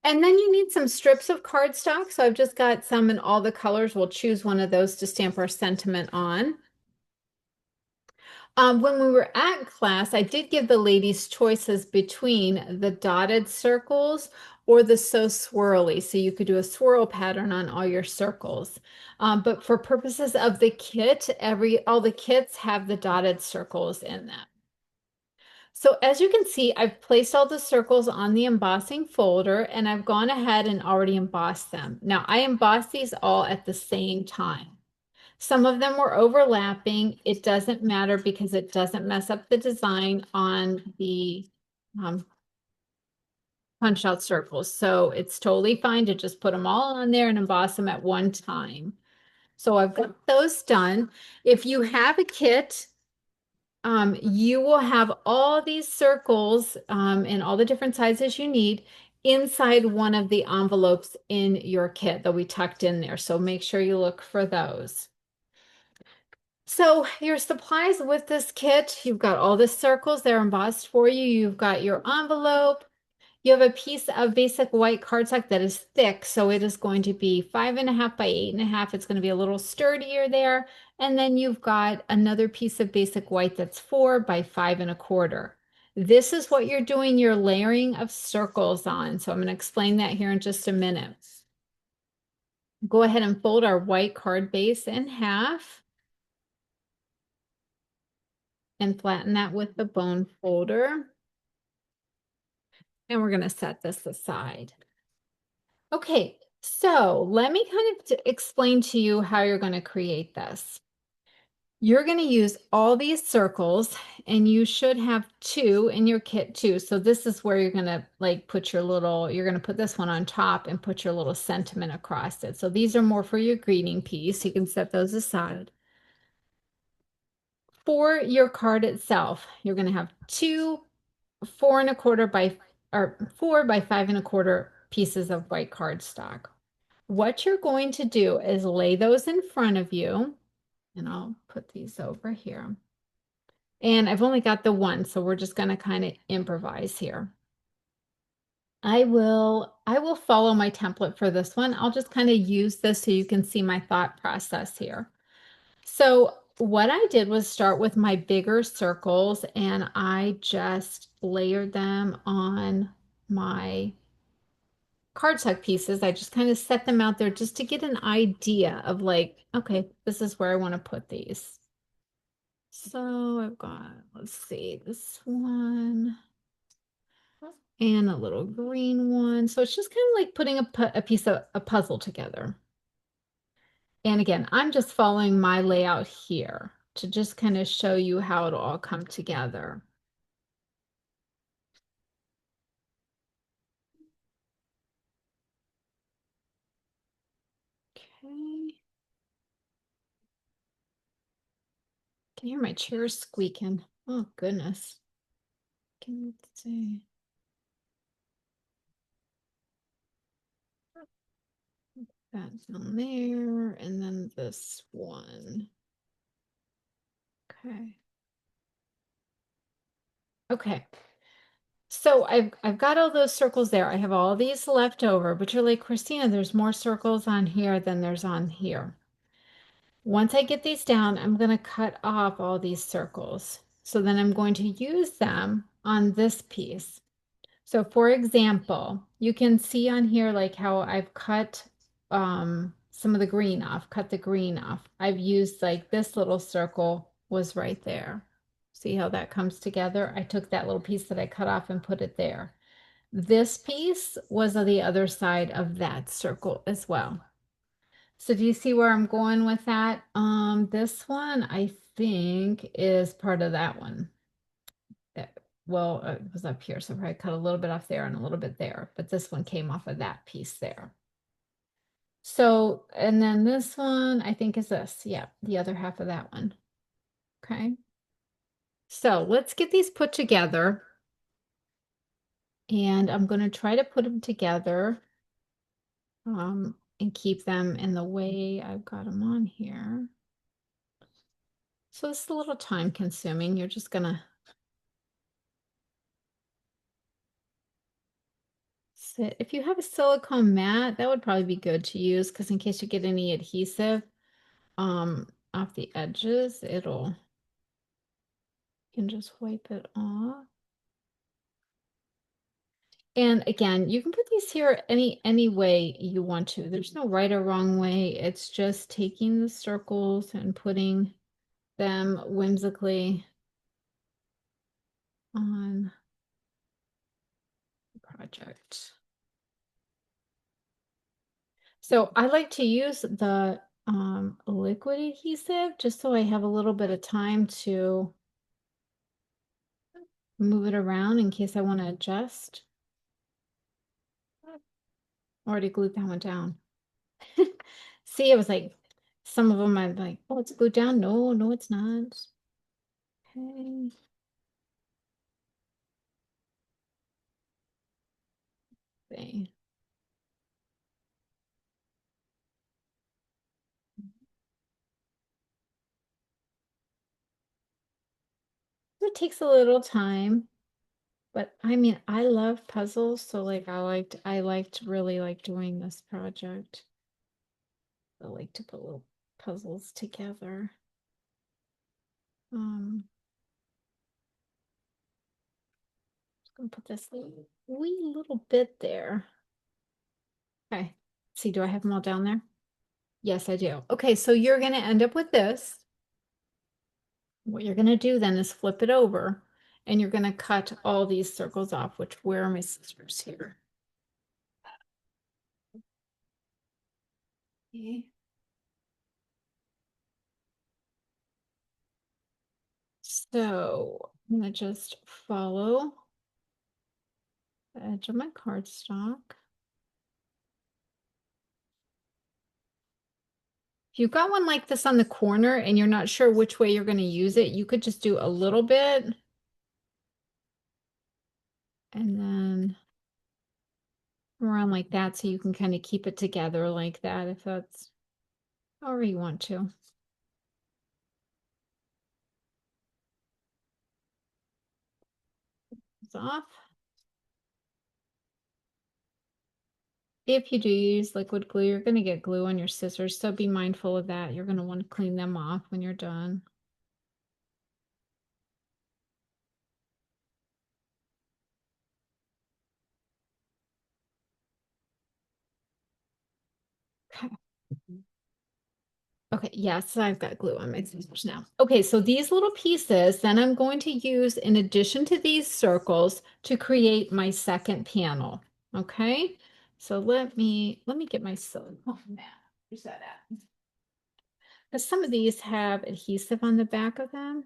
And then you need some strips of cardstock. So I've just got some in all the colors. We'll choose one of those to stamp our sentiment on. When we were at class, I did give the ladies choices between the dotted circles or the so swirly. So you could do a swirl pattern on all your circles. But for purposes of the kit, all the kits have the dotted circles in them. So as you can see, I've placed all the circles on the embossing folder and I've gone ahead and already embossed them. Now I embossed these all at the same time. Some of them were overlapping. It doesn't matter because it doesn't mess up the design on the punch out circles. So it's totally fine to just put them all on there and emboss them at one time. So I've got those done. If you have a kit, you will have all these circles and all the different sizes you need inside one of the envelopes in your kit that we tucked in there. So make sure you look for those. So your supplies with this kit, you've got all the circles, they're embossed for you. You've got your envelope. You have a piece of basic white cardstock that is thick, so it is going to be 5.5 by 8.5. It's going to be a little sturdier there. And then you've got another piece of basic white that's 4 by 5 1/4. This is what you're doing your layering of circles on. So I'm going to explain that here in just a minute. Go ahead and fold our white card base in half and flatten that with the bone folder. And we're going to set this aside. Okay, so let me kind of explain to you how you're going to create this. You're going to use all these circles, and you should have two in your kit too. So this is where you're going to like put your little, you're going to put this one on top and put your little sentiment across it. So these are more for your greeting piece. You can set those aside. For your card itself, you're going to have two 4¼ by or 4 by 5¼ pieces of white cardstock. What you're going to do is lay those in front of you, and I'll put these over here. And I've only got the one, so we're just going to kind of improvise here. I will follow my template for this one. I'll just kind of use this so you can see my thought process here. So what I did was start with my bigger circles, and I just layered them on my cardstock pieces. I just kind of set them out there just to get an idea of like, okay, this is where I want to put these. So I've got, let's see, this one and a little green one. So it's just kind of like putting a piece of a puzzle together. And again, I'm just following my layout here to just kind of show you how it'll all come together. Okay. Can you hear my chair squeaking? Oh, goodness. Can you see? That's on there, and then this one. Okay. Okay. So I've got all those circles there. I have all these left over, but you're like, Christina, there's more circles on here than there's on here. Once I get these down, I'm going to cut off all these circles. So then I'm going to use them on this piece. So for example, you can see on here like how I've cut some of the green off, cut the green off. I've used like this little circle was right there. See how that comes together? I took that little piece that I cut off and put it there. This piece was on the other side of that circle as well. So do you see where I'm going with that? This one I think is part of that one. That, well, it was up here, so I cut a little bit off there and a little bit there, but this one came off of that piece there. So, and then this one I think is this. Yeah, the other half of that one. Okay. So let's get these put together. And I'm going to try to put them together and keep them in the way I've got them on here. So it's a little time consuming. You're just going to sit. If you have a silicone mat, that would probably be good to use because in case you get any adhesive off the edges, it'll, you can just wipe it off. And again, you can put these here any way you want to. There's no right or wrong way. It's just taking the circles and putting them whimsically on the project. So I like to use the liquid adhesive just so I have a little bit of time to move it around in case I want to adjust. Already glued that one down. See, it was like some of them I'm like, oh, it's glued down. No, no, it's not. Okay. See. It takes a little time, but I mean, I love puzzles, so like I liked really like doing this project. I like to put little puzzles together. Um, I'll put this wee little bit there. Okay. See, do I have them all down there? Yes, I do. Okay, so you're going to end up with this. What you're going to do then is flip it over and you're going to cut all these circles off, which where are my scissors here? Okay. So I'm going to just follow the edge of my cardstock. If you've got one like this on the corner and you're not sure which way you're going to use it, you could just do a little bit and then around like that so you can kind of keep it together like that if that's however you want to. It's off. If you do use liquid glue, you're going to get glue on your scissors, so be mindful of that. You're going to want to clean them off when you're done. Okay. Okay, yes, I've got glue on my scissors now. Okay, so these little pieces, then I'm going to use in addition to these circles to create my second panel. Okay, so let me get my silicone mat. Where's that at? Because some of these have adhesive on the back of them.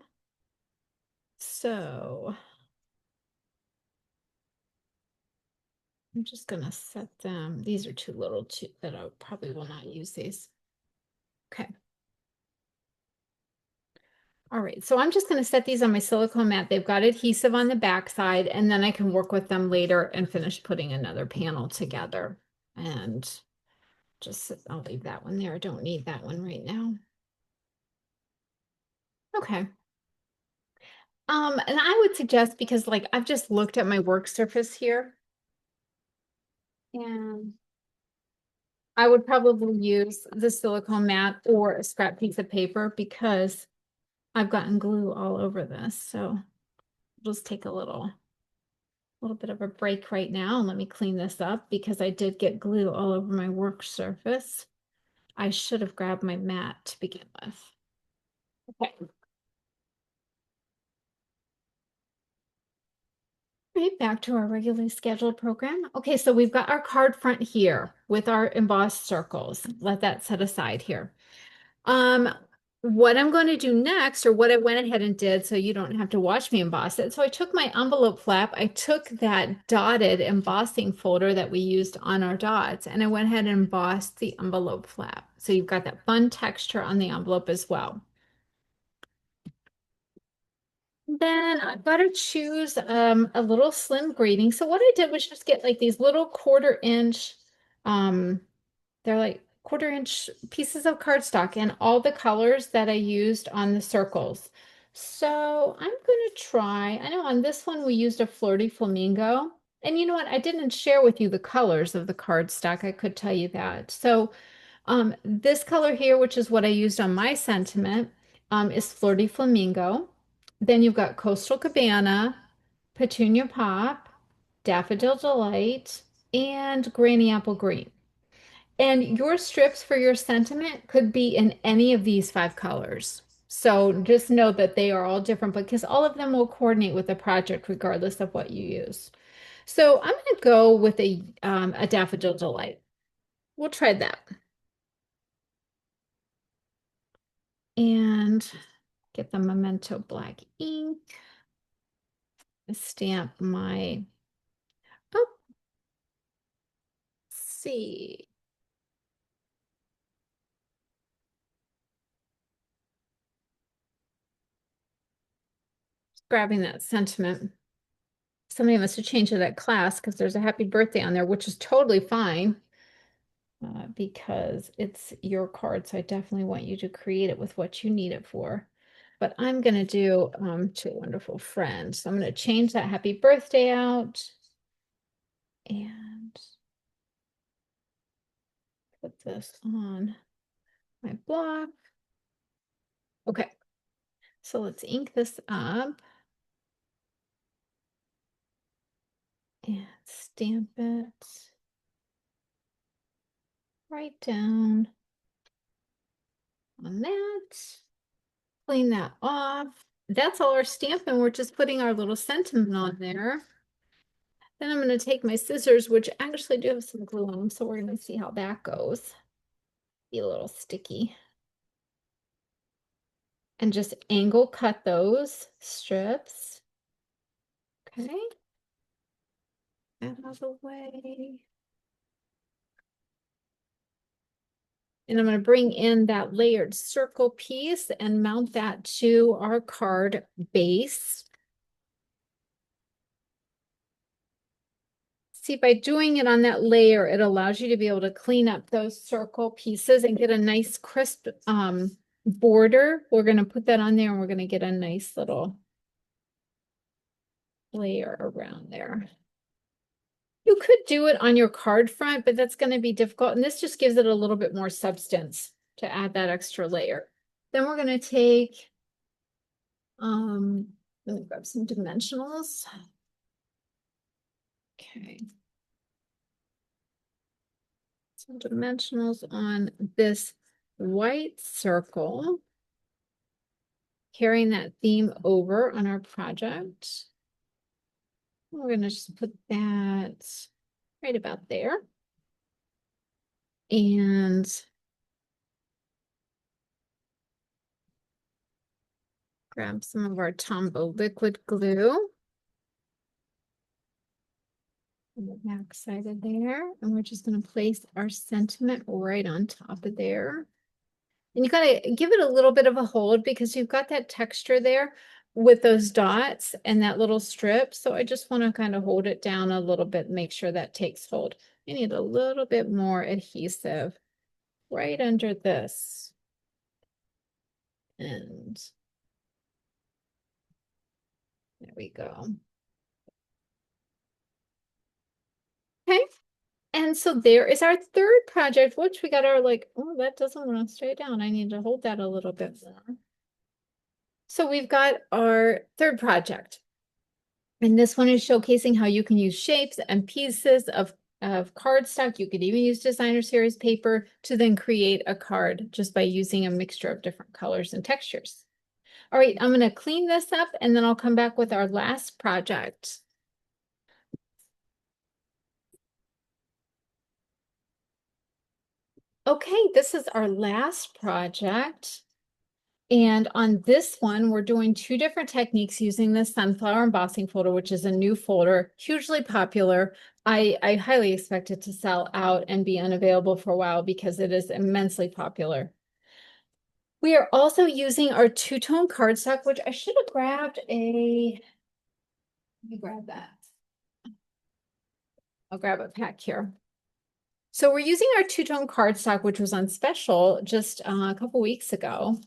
So I'm just gonna set them. These are too little too that I probably will not use these. Okay. All right, so I'm just going to set these on my silicone mat. They've got adhesive on the back side, and then I can work with them later and finish putting another panel together. And just, I'll leave that one there. I don't need that one right now. Okay. And I would suggest, because like I've just looked at my work surface here, and I would probably use the silicone mat or a scrap piece of paper because I've gotten glue all over this. So just take a little bit of a break right now and let me clean this up because I did get glue all over my work surface. I should have grabbed my mat to begin with. Okay. Right, back to our regularly scheduled program. Okay, so we've got our card front here with our embossed circles. Let that set aside here. Um, what I'm going to do next, or what I went ahead and did, so you don't have to watch me emboss it. So I took my envelope flap, I took that dotted embossing folder that we used on our dots, and I went ahead and embossed the envelope flap. So you've got that fun texture on the envelope as well. Then I've got to choose a little slim grading. So what I did was just get like these little 1/4 inch um, they're like 1/4 inch pieces of cardstock and all the colors that I used on the circles. So I'm going to try, I know on this one we used a Flirty Flamingo. And you know what? I didn't share with you the colors of the cardstock. I could tell you that. So this color here, which is what I used on my sentiment, is Flirty Flamingo. Then you've got Coastal Cabana, Petunia Pop, Daffodil Delight, and Granny Apple Green. And your strips for your sentiment could be in any of these 5 colors. So just know that they are all different because all of them will coordinate with the project regardless of what you use. So I'm going to go with a Daffodil Delight. We'll try that. And get the Memento black ink. Stamp my, oh, let's see. Grabbing that sentiment. Somebody must have changed it at class because there's a happy birthday on there, which is totally fine because it's your card. So I definitely want you to create it with what you need it for. But I'm going to do to a wonderful friend. So I'm going to change that happy birthday out and put this on my block. Okay, so let's ink this up. and stamp it right down on that. Clean that off. That's all our stamping. We're just putting our little sentiment on there. Then I'm going to take my scissors, which actually do have some glue on them, so we're going to see how that goes. Be a little sticky. And just angle cut those strips. Okay. Out of the way. And I'm going to bring in that layered circle piece and mount that to our card base. See, by doing it on that layer, it allows you to be able to clean up those circle pieces and get a nice crisp border. We're going to put that on there and we're going to get a nice little layer around there. You could do it on your card front, but that's going to be difficult. And this just gives it a little bit more substance to add that extra layer. Then we're going to take, let me grab some dimensionals. Okay. Some dimensionals on this white circle, carrying that theme over on our project. We're going to just put that right about there. And grab some of our Tombow liquid glue. On the back side of there. And we're just going to place our sentiment right on top of there. And you got to give it a little bit of a hold because you've got that texture there with those dots and that little strip. So I just want to kind of hold it down a little bit, make sure that takes hold. I need a little bit more adhesive right under this. And there we go. Okay. And so there is our third project, which we got our like, oh, that doesn't want to stay down. I need to hold that a little bit more. So we've got our third project. And this one is showcasing how you can use shapes and pieces of cardstock. You could even use designer series paper to then create a card just by using a mixture of different colors and textures. All right, I'm going to clean this up and then I'll come back with our last project. Okay, this is our last project. And on this one, we're doing two different techniques using the sunflower embossing folder, which is a new folder, hugely popular. I highly expect it to sell out and be unavailable for a while because it is immensely popular. We are also using our two-tone cardstock, which I should have grabbed a, let me grab that. I'll grab a pack here. So we're using our two-tone cardstock, which was on special just a couple weeks ago.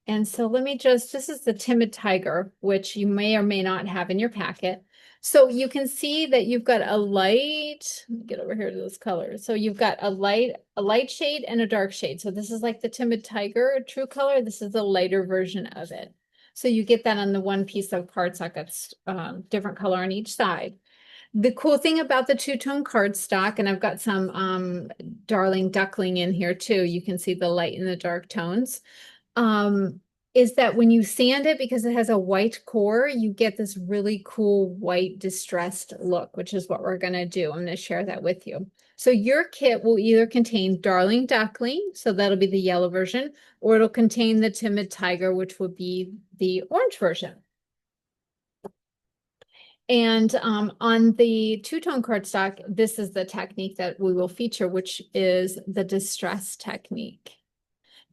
And so let me just, this is the Timid Tiger, which you may or may not have in your packet. So you can see that you've got a light, let me get over here to those colors. So you've got a light shade and a dark shade. So this is like the Timid Tiger true color. This is the lighter version of it. So you get that on the one piece of cardstock that's different color on each side. The cool thing about the two-tone cardstock, and I've got some Darling Duckling in here too. You can see the light and the dark tones. Is that when you sand it, because it has a white core, you get this really cool white distressed look, which is what we're going to do. I'm going to share that with you. So your kit will either contain Darling Duckling, so that'll be the yellow version, or it'll contain the Timid Tiger, which would be the orange version. And on the two-tone cardstock, this is the technique that we will feature, which is the distress technique.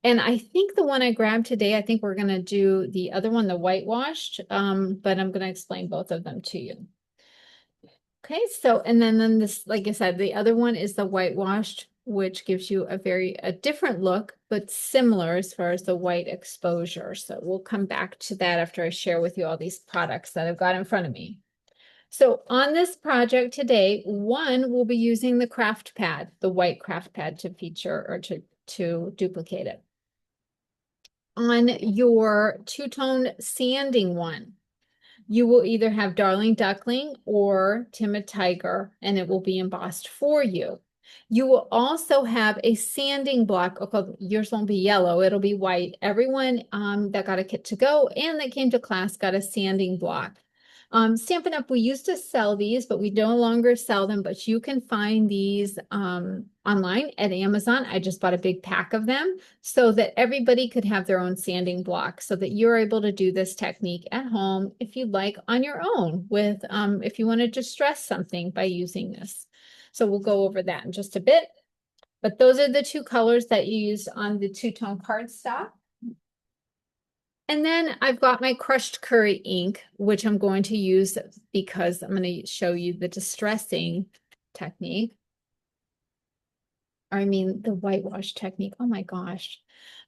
And I think the one I grabbed today, I think we're going to do the other one, the whitewashed, but I'm going to explain both of them to you. Okay, so, and then this, like I said, the other one is the whitewashed, which gives you a different look, but similar as far as the white exposure. So we'll come back to that after I share with you all these products that I've got in front of me. So on this project today, one will be using the craft pad, the white craft pad to feature or to duplicate it. On your two-tone sanding one, you will either have Darling Duckling or Timid Tiger, and it will be embossed for you. You will also have a sanding block. Okay, yours won't be yellow, it'll be white. Everyone that got a kit to go and that came to class got a sanding block. Stampin' Up, we used to sell these, but we no longer sell them, but you can find these online at Amazon. I just bought a big pack of them so that everybody could have their own sanding block so that you're able to do this technique at home if you'd like on your own with if you want to distress something by using this. So we'll go over that in just a bit. But those are the two colors that you use on the two-tone cardstock. And then I've got my crushed curry ink, which I'm going to use because I'm going to show you the distressing technique. I mean, the whitewash technique. Oh my gosh.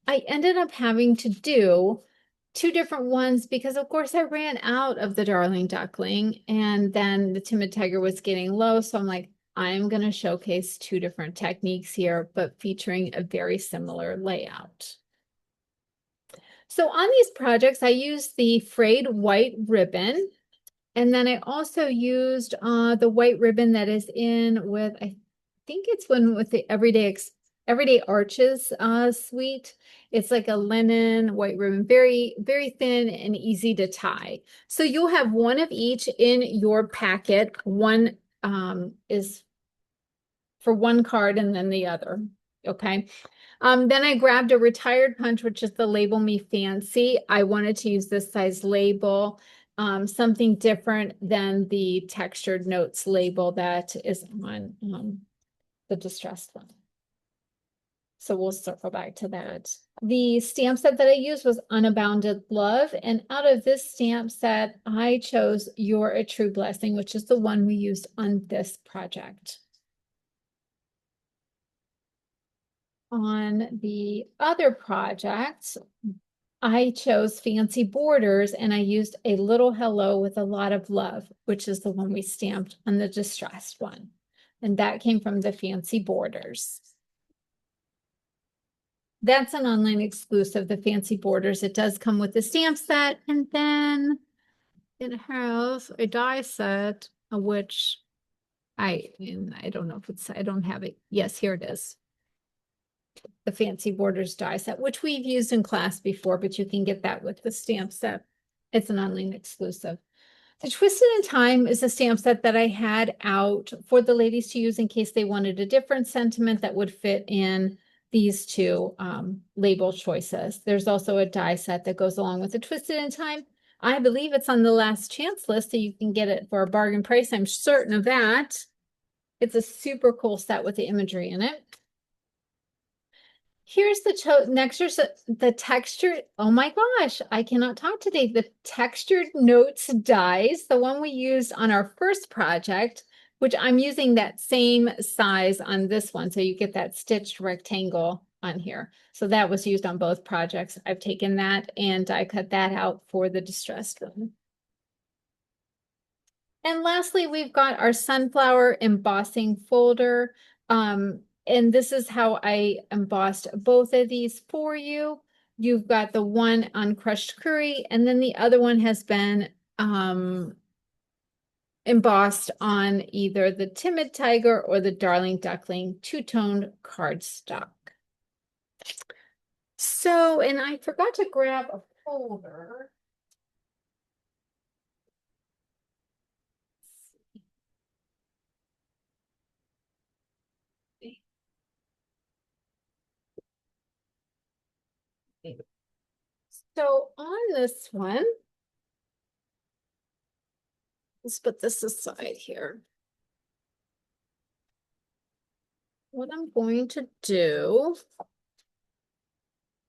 I ended up having to do two different ones because of course I ran out of the Darling Duckling and then the Timid Tiger was getting low. So I'm like, I'm going to showcase two different techniques here, but featuring a very similar layout. So on these projects, I used the frayed white ribbon. And then I also used the white ribbon that is in with, I think it's one with the Everyday Arches suite. It's like a linen white ribbon, very, very thin and easy to tie. So you'll have one of each in your packet. One is for one card and then the other, okay? Then I grabbed a retired punch, which is the Label Me Fancy. I wanted to use this size label, something different than the textured notes label that is on the distressed one. So we'll circle back to that. The stamp set that I used was Unbounded Love. And out of this stamp set, I chose You're a True Blessing, which is the one we used on this project. On the other projects, I chose Fancy Borders and I used a little hello with a lot of love, which is the one we stamped on the distressed one. And that came from the Fancy Borders. That's an online exclusive, the Fancy Borders. It does come with the stamp set, and then it has a die set, which I don't know if it's, I don't have it. Yes, here it is. The Fancy Borders die set, which we've used in class before, but you can get that with the stamp set. It's an online exclusive. The Twisted in Time is a stamp set that I had out for the ladies to use in case they wanted a different sentiment that would fit in these two label choices. There's also a die set that goes along with the Twisted in Time. I believe it's on the last chance list, so you can get it for a bargain price. I'm certain of that. It's a super cool set with the imagery in it. Here's the texture. Oh my gosh, I cannot talk today. The textured notes dies, the one we used on our first project, which I'm using that same size on this one. So you get that stitched rectangle on here. So that was used on both projects. I've taken that and I cut that out for the distressed one. And lastly, we've got our sunflower embossing folder. And this is how I embossed both of these for you. You've got the one on crushed curry, and then the other one has been embossed on either the Timid Tiger or the Darling Duckling two-toned cardstock. So, and I forgot to grab a folder. So on this one, let's put this aside here. What I'm going to do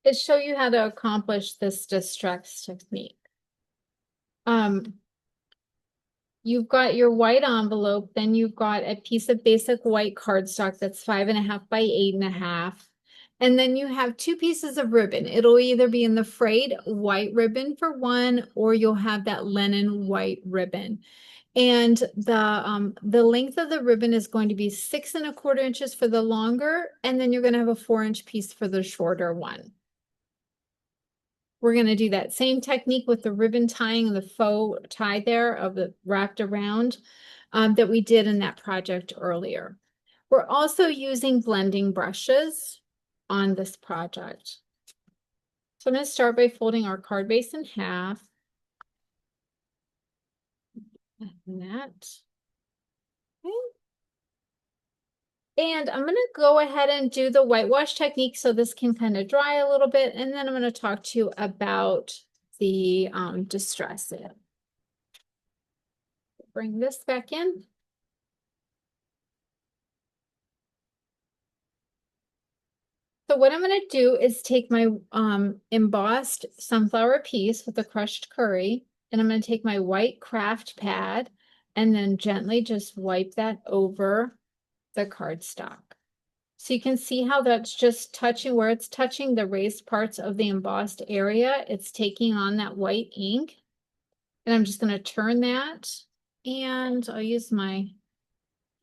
is show you how to accomplish this distress technique. You've got your white envelope, then you've got a piece of basic white cardstock that's 5.5 by 8.5. And then you have two pieces of ribbon. It'll either be in the frayed white ribbon for one, or you'll have that linen white ribbon. And the length of the ribbon is going to be 6.25 inches for the longer, and then you're going to have a 4-inch piece for the shorter one. We're going to do that same technique with the ribbon tying and the faux tie there of the wrapped around that we did in that project earlier. We're also using blending brushes on this project. So I'm going to start by folding our card base in half. And that. Okay. And I'm going to go ahead and do the whitewash technique so this can kind of dry a little bit. And then I'm going to talk to you about the distress. Bring this back in. So what I'm going to do is take my embossed sunflower piece with the crushed curry, and I'm going to take my white craft pad and then gently just wipe that over the cardstock. So you can see how that's just touching, where it's touching the raised parts of the embossed area, it's taking on that white ink. And I'm just going to turn that, and I'll use my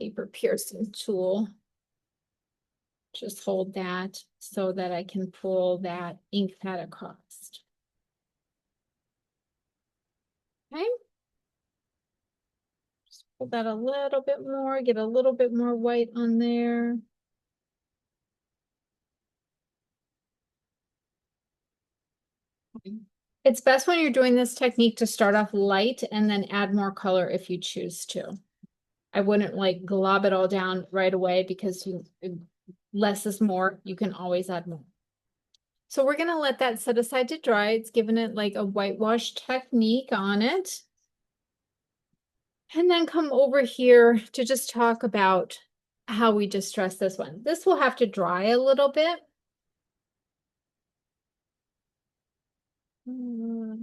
paper piercing tool. Just hold that so that I can pull that ink pad across. Okay. Just pull that a little bit more, get a little bit more white on there. It's best when you're doing this technique to start off light and then add more color if you choose to. I wouldn't like glob it all down right away because less is more. You can always add more. So we're going to let that set aside to dry. It's given it like a whitewash technique on it. And then come over here to just talk about how we distress this one. This will have to dry a little bit. Oh,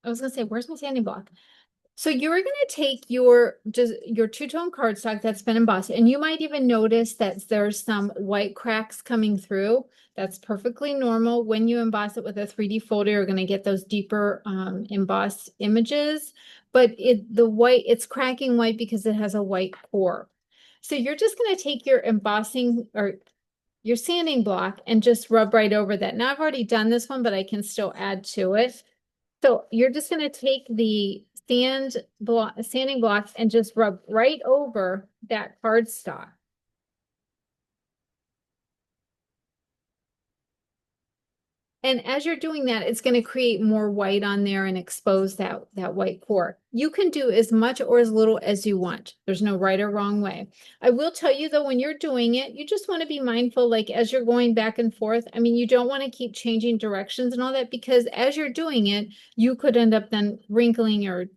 I was going to say, where's my sanding block? So you're going to take your two-tone cardstock that's been embossed, and you might even notice that there's some white cracks coming through. That's perfectly normal. When you emboss it with a 3D folder, you're going to get those deeper embossed images, but it's cracking white because it has a white core. So you're just going to take your embossing or your sanding block and just rub right over that. Now I've already done this one, but I can still add to it. So you're just going to take the sanding block and just rub right over that cardstock. And as you're doing that, it's going to create more white on there and expose that white core. You can do as much or as little as you want. There's no right or wrong way. I will tell you though, when you're doing it, you just want to be mindful, like as you're going back and forth. I mean, you don't want to keep changing directions and all that, because as you're doing it, you could end up then wrinkling or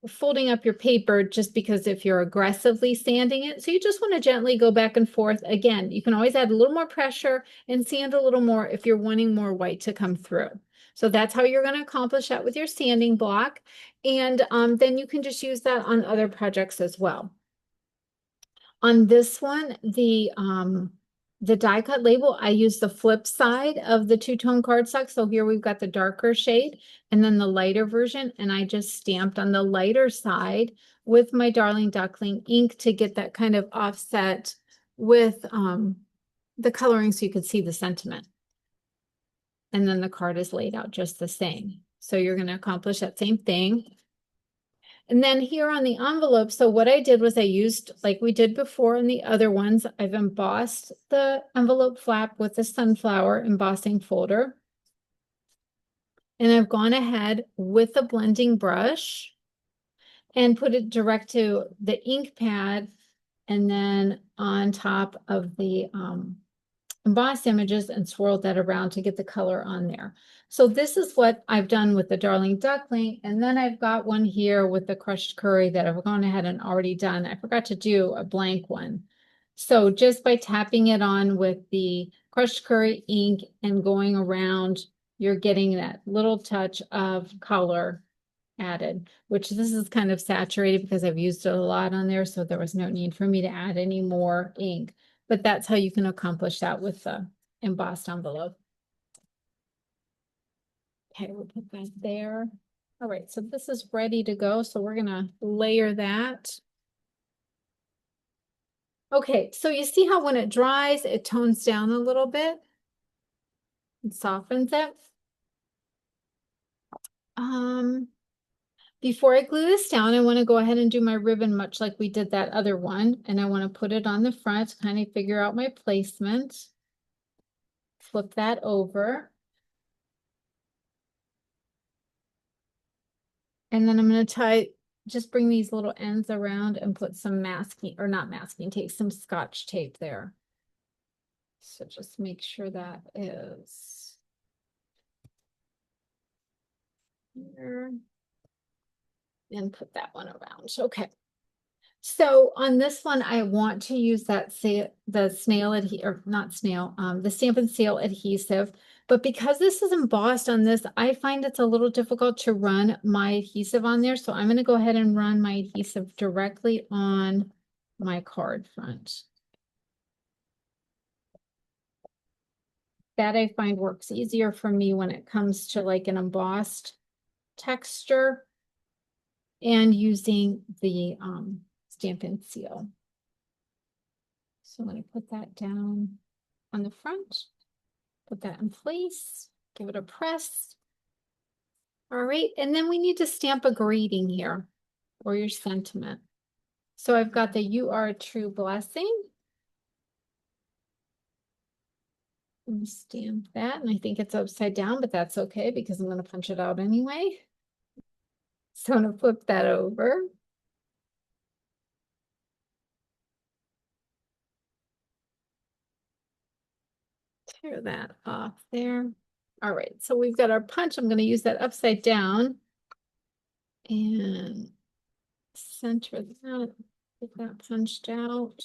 folding up your paper just because if you're aggressively sanding it. So you just want to gently go back and forth. Again, you can always add a little more pressure and sand a little more if you're wanting more white to come through. So that's how you're going to accomplish that with your sanding block. And then you can just use that on other projects as well. On this one, the die cut label, I use the flip side of the two-tone cardstock. So here we've got the darker shade and then the lighter version. And I just stamped on the lighter side with my Darling Duckling ink to get that kind of offset with the coloring so you could see the sentiment. And then the card is laid out just the same. So you're going to accomplish that same thing. And then here on the envelope, so what I did was I used, like we did before in the other ones, I've embossed the envelope flap with the sunflower embossing folder. And I've gone ahead with a blending brush and put it direct to the ink pad and then on top of the embossed images and swirled that around to get the color on there. So this is what I've done with the Darling Duckling. And then I've got one here with the crushed curry that I've gone ahead and already done. I forgot to do a blank one. So just by tapping it on with the crushed curry ink and going around, you're getting that little touch of color added, which this is kind of saturated because I've used it a lot on there. So there was no need for me to add any more ink. But that's how you can accomplish that with the embossed envelope. Okay, we'll put that there. All right, so this is ready to go. So we're gonna layer that. Okay, so you see how when it dries, it tones down a little bit? It softens it. Before I glue this down, I want to go ahead and do my ribbon much like we did that other one. And I want to put it on the front, kind of figure out my placement. Flip that over. And then I'm going to just bring these little ends around and put some masking, or not masking tape, some Scotch tape there. So just make sure that is here. And put that one around. Okay. So on this one, I want to use that the snail or not snail, the Stamp and Seal adhesive. But because this is embossed on this, I find it's a little difficult to run my adhesive on there. So I'm going to go ahead and run my adhesive directly on my card front. That I find works easier for me when it comes to like an embossed texture and using the Stamp and Seal. So I'm going to put that down on the front, put that in place, give it a press. All right, and then we need to stamp a greeting here or your sentiment. So I've got the "You Are a True Blessing." I'm stamp that, and I think it's upside down, but that's okay because I'm going to punch it out anyway. So I'm going to flip that over. Tear that off there. All right, so we've got our punch. I'm going to use that upside down and center that, get that punched out.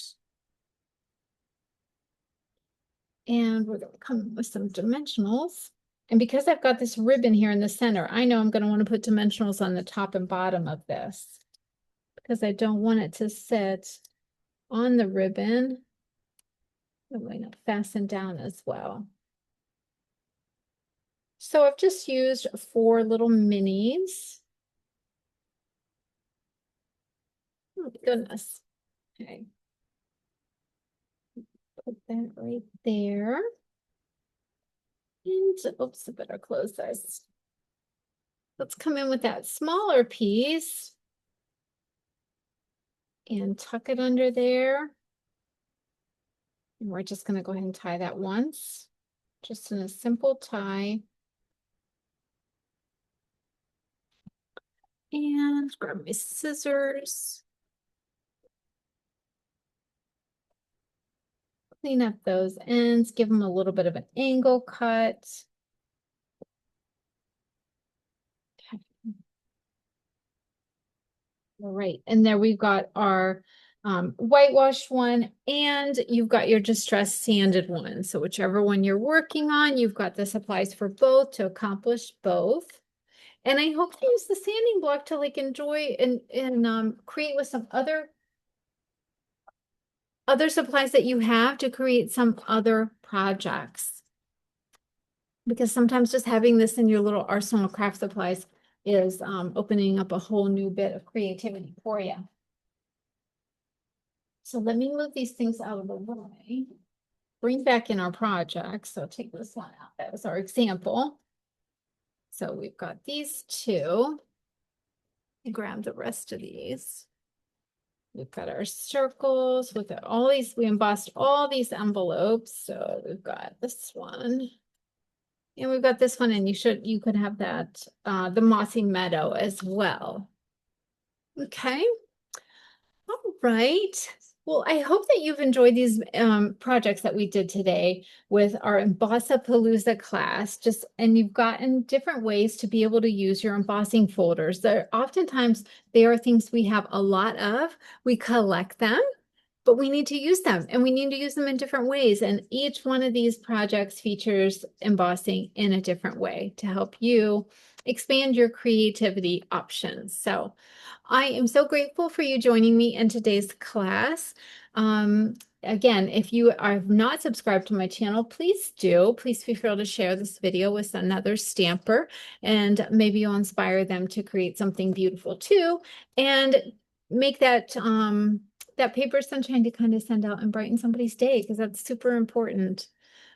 And we're going to come with some dimensionals. And because I've got this ribbon here in the center, I know I'm going to want to put dimensionals on the top and bottom of this because I don't want it to sit on the ribbon. I'm going to fasten down as well. So I've just used 4 little minis. Oh, goodness. Okay. Put that right there. And oops, I better close this. Let's come in with that smaller piece and tuck it under there. And we're just going to go ahead and tie that once, just in a simple tie. And grab my scissors. Clean up those ends, give them a little bit of an angle cut. Okay. All right, and there we've got our whitewashed one, and you've got your distressed sanded one. So whichever one you're working on, you've got the supplies for both to accomplish both. And I hope to use the sanding block to like enjoy and create with some other supplies that you have to create some other projects. Because sometimes just having this in your little arsenal of craft supplies is opening up a whole new bit of creativity for you. So let me move these things out of the way. Bring back in our project. So take this one out. That was our example. So we've got these 2. Grab the rest of these. We've got our circles with all these. We embossed all these envelopes. So we've got this one. And we've got this one, and you could have that, the mossy meadow as well. Okay. All right. Well, I hope that you've enjoyed these projects that we did today with our Emboss-A-Palooza class. And you've gotten different ways to be able to use your embossing folders. Oftentimes they are things we have a lot of. We collect them, but we need to use them, and we need to use them in different ways. And each one of these projects features embossing in a different way to help you expand your creativity options. So I am so grateful for you joining me in today's class. Again, if you are not subscribed to my channel, please do. Please feel free to share this video with another stamper, and maybe you'll inspire them to create something beautiful too, and make that that paper sunshine to kind of send out and brighten somebody's day, because that's super important,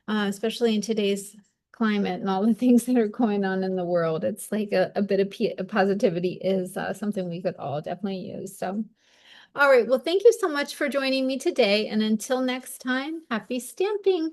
especially in today's climate and all the things that are going on in the world. It's like a bit of positivity is something we could all definitely use. So, all right. Well, thank you so much for joining me today. And until next time, happy stamping.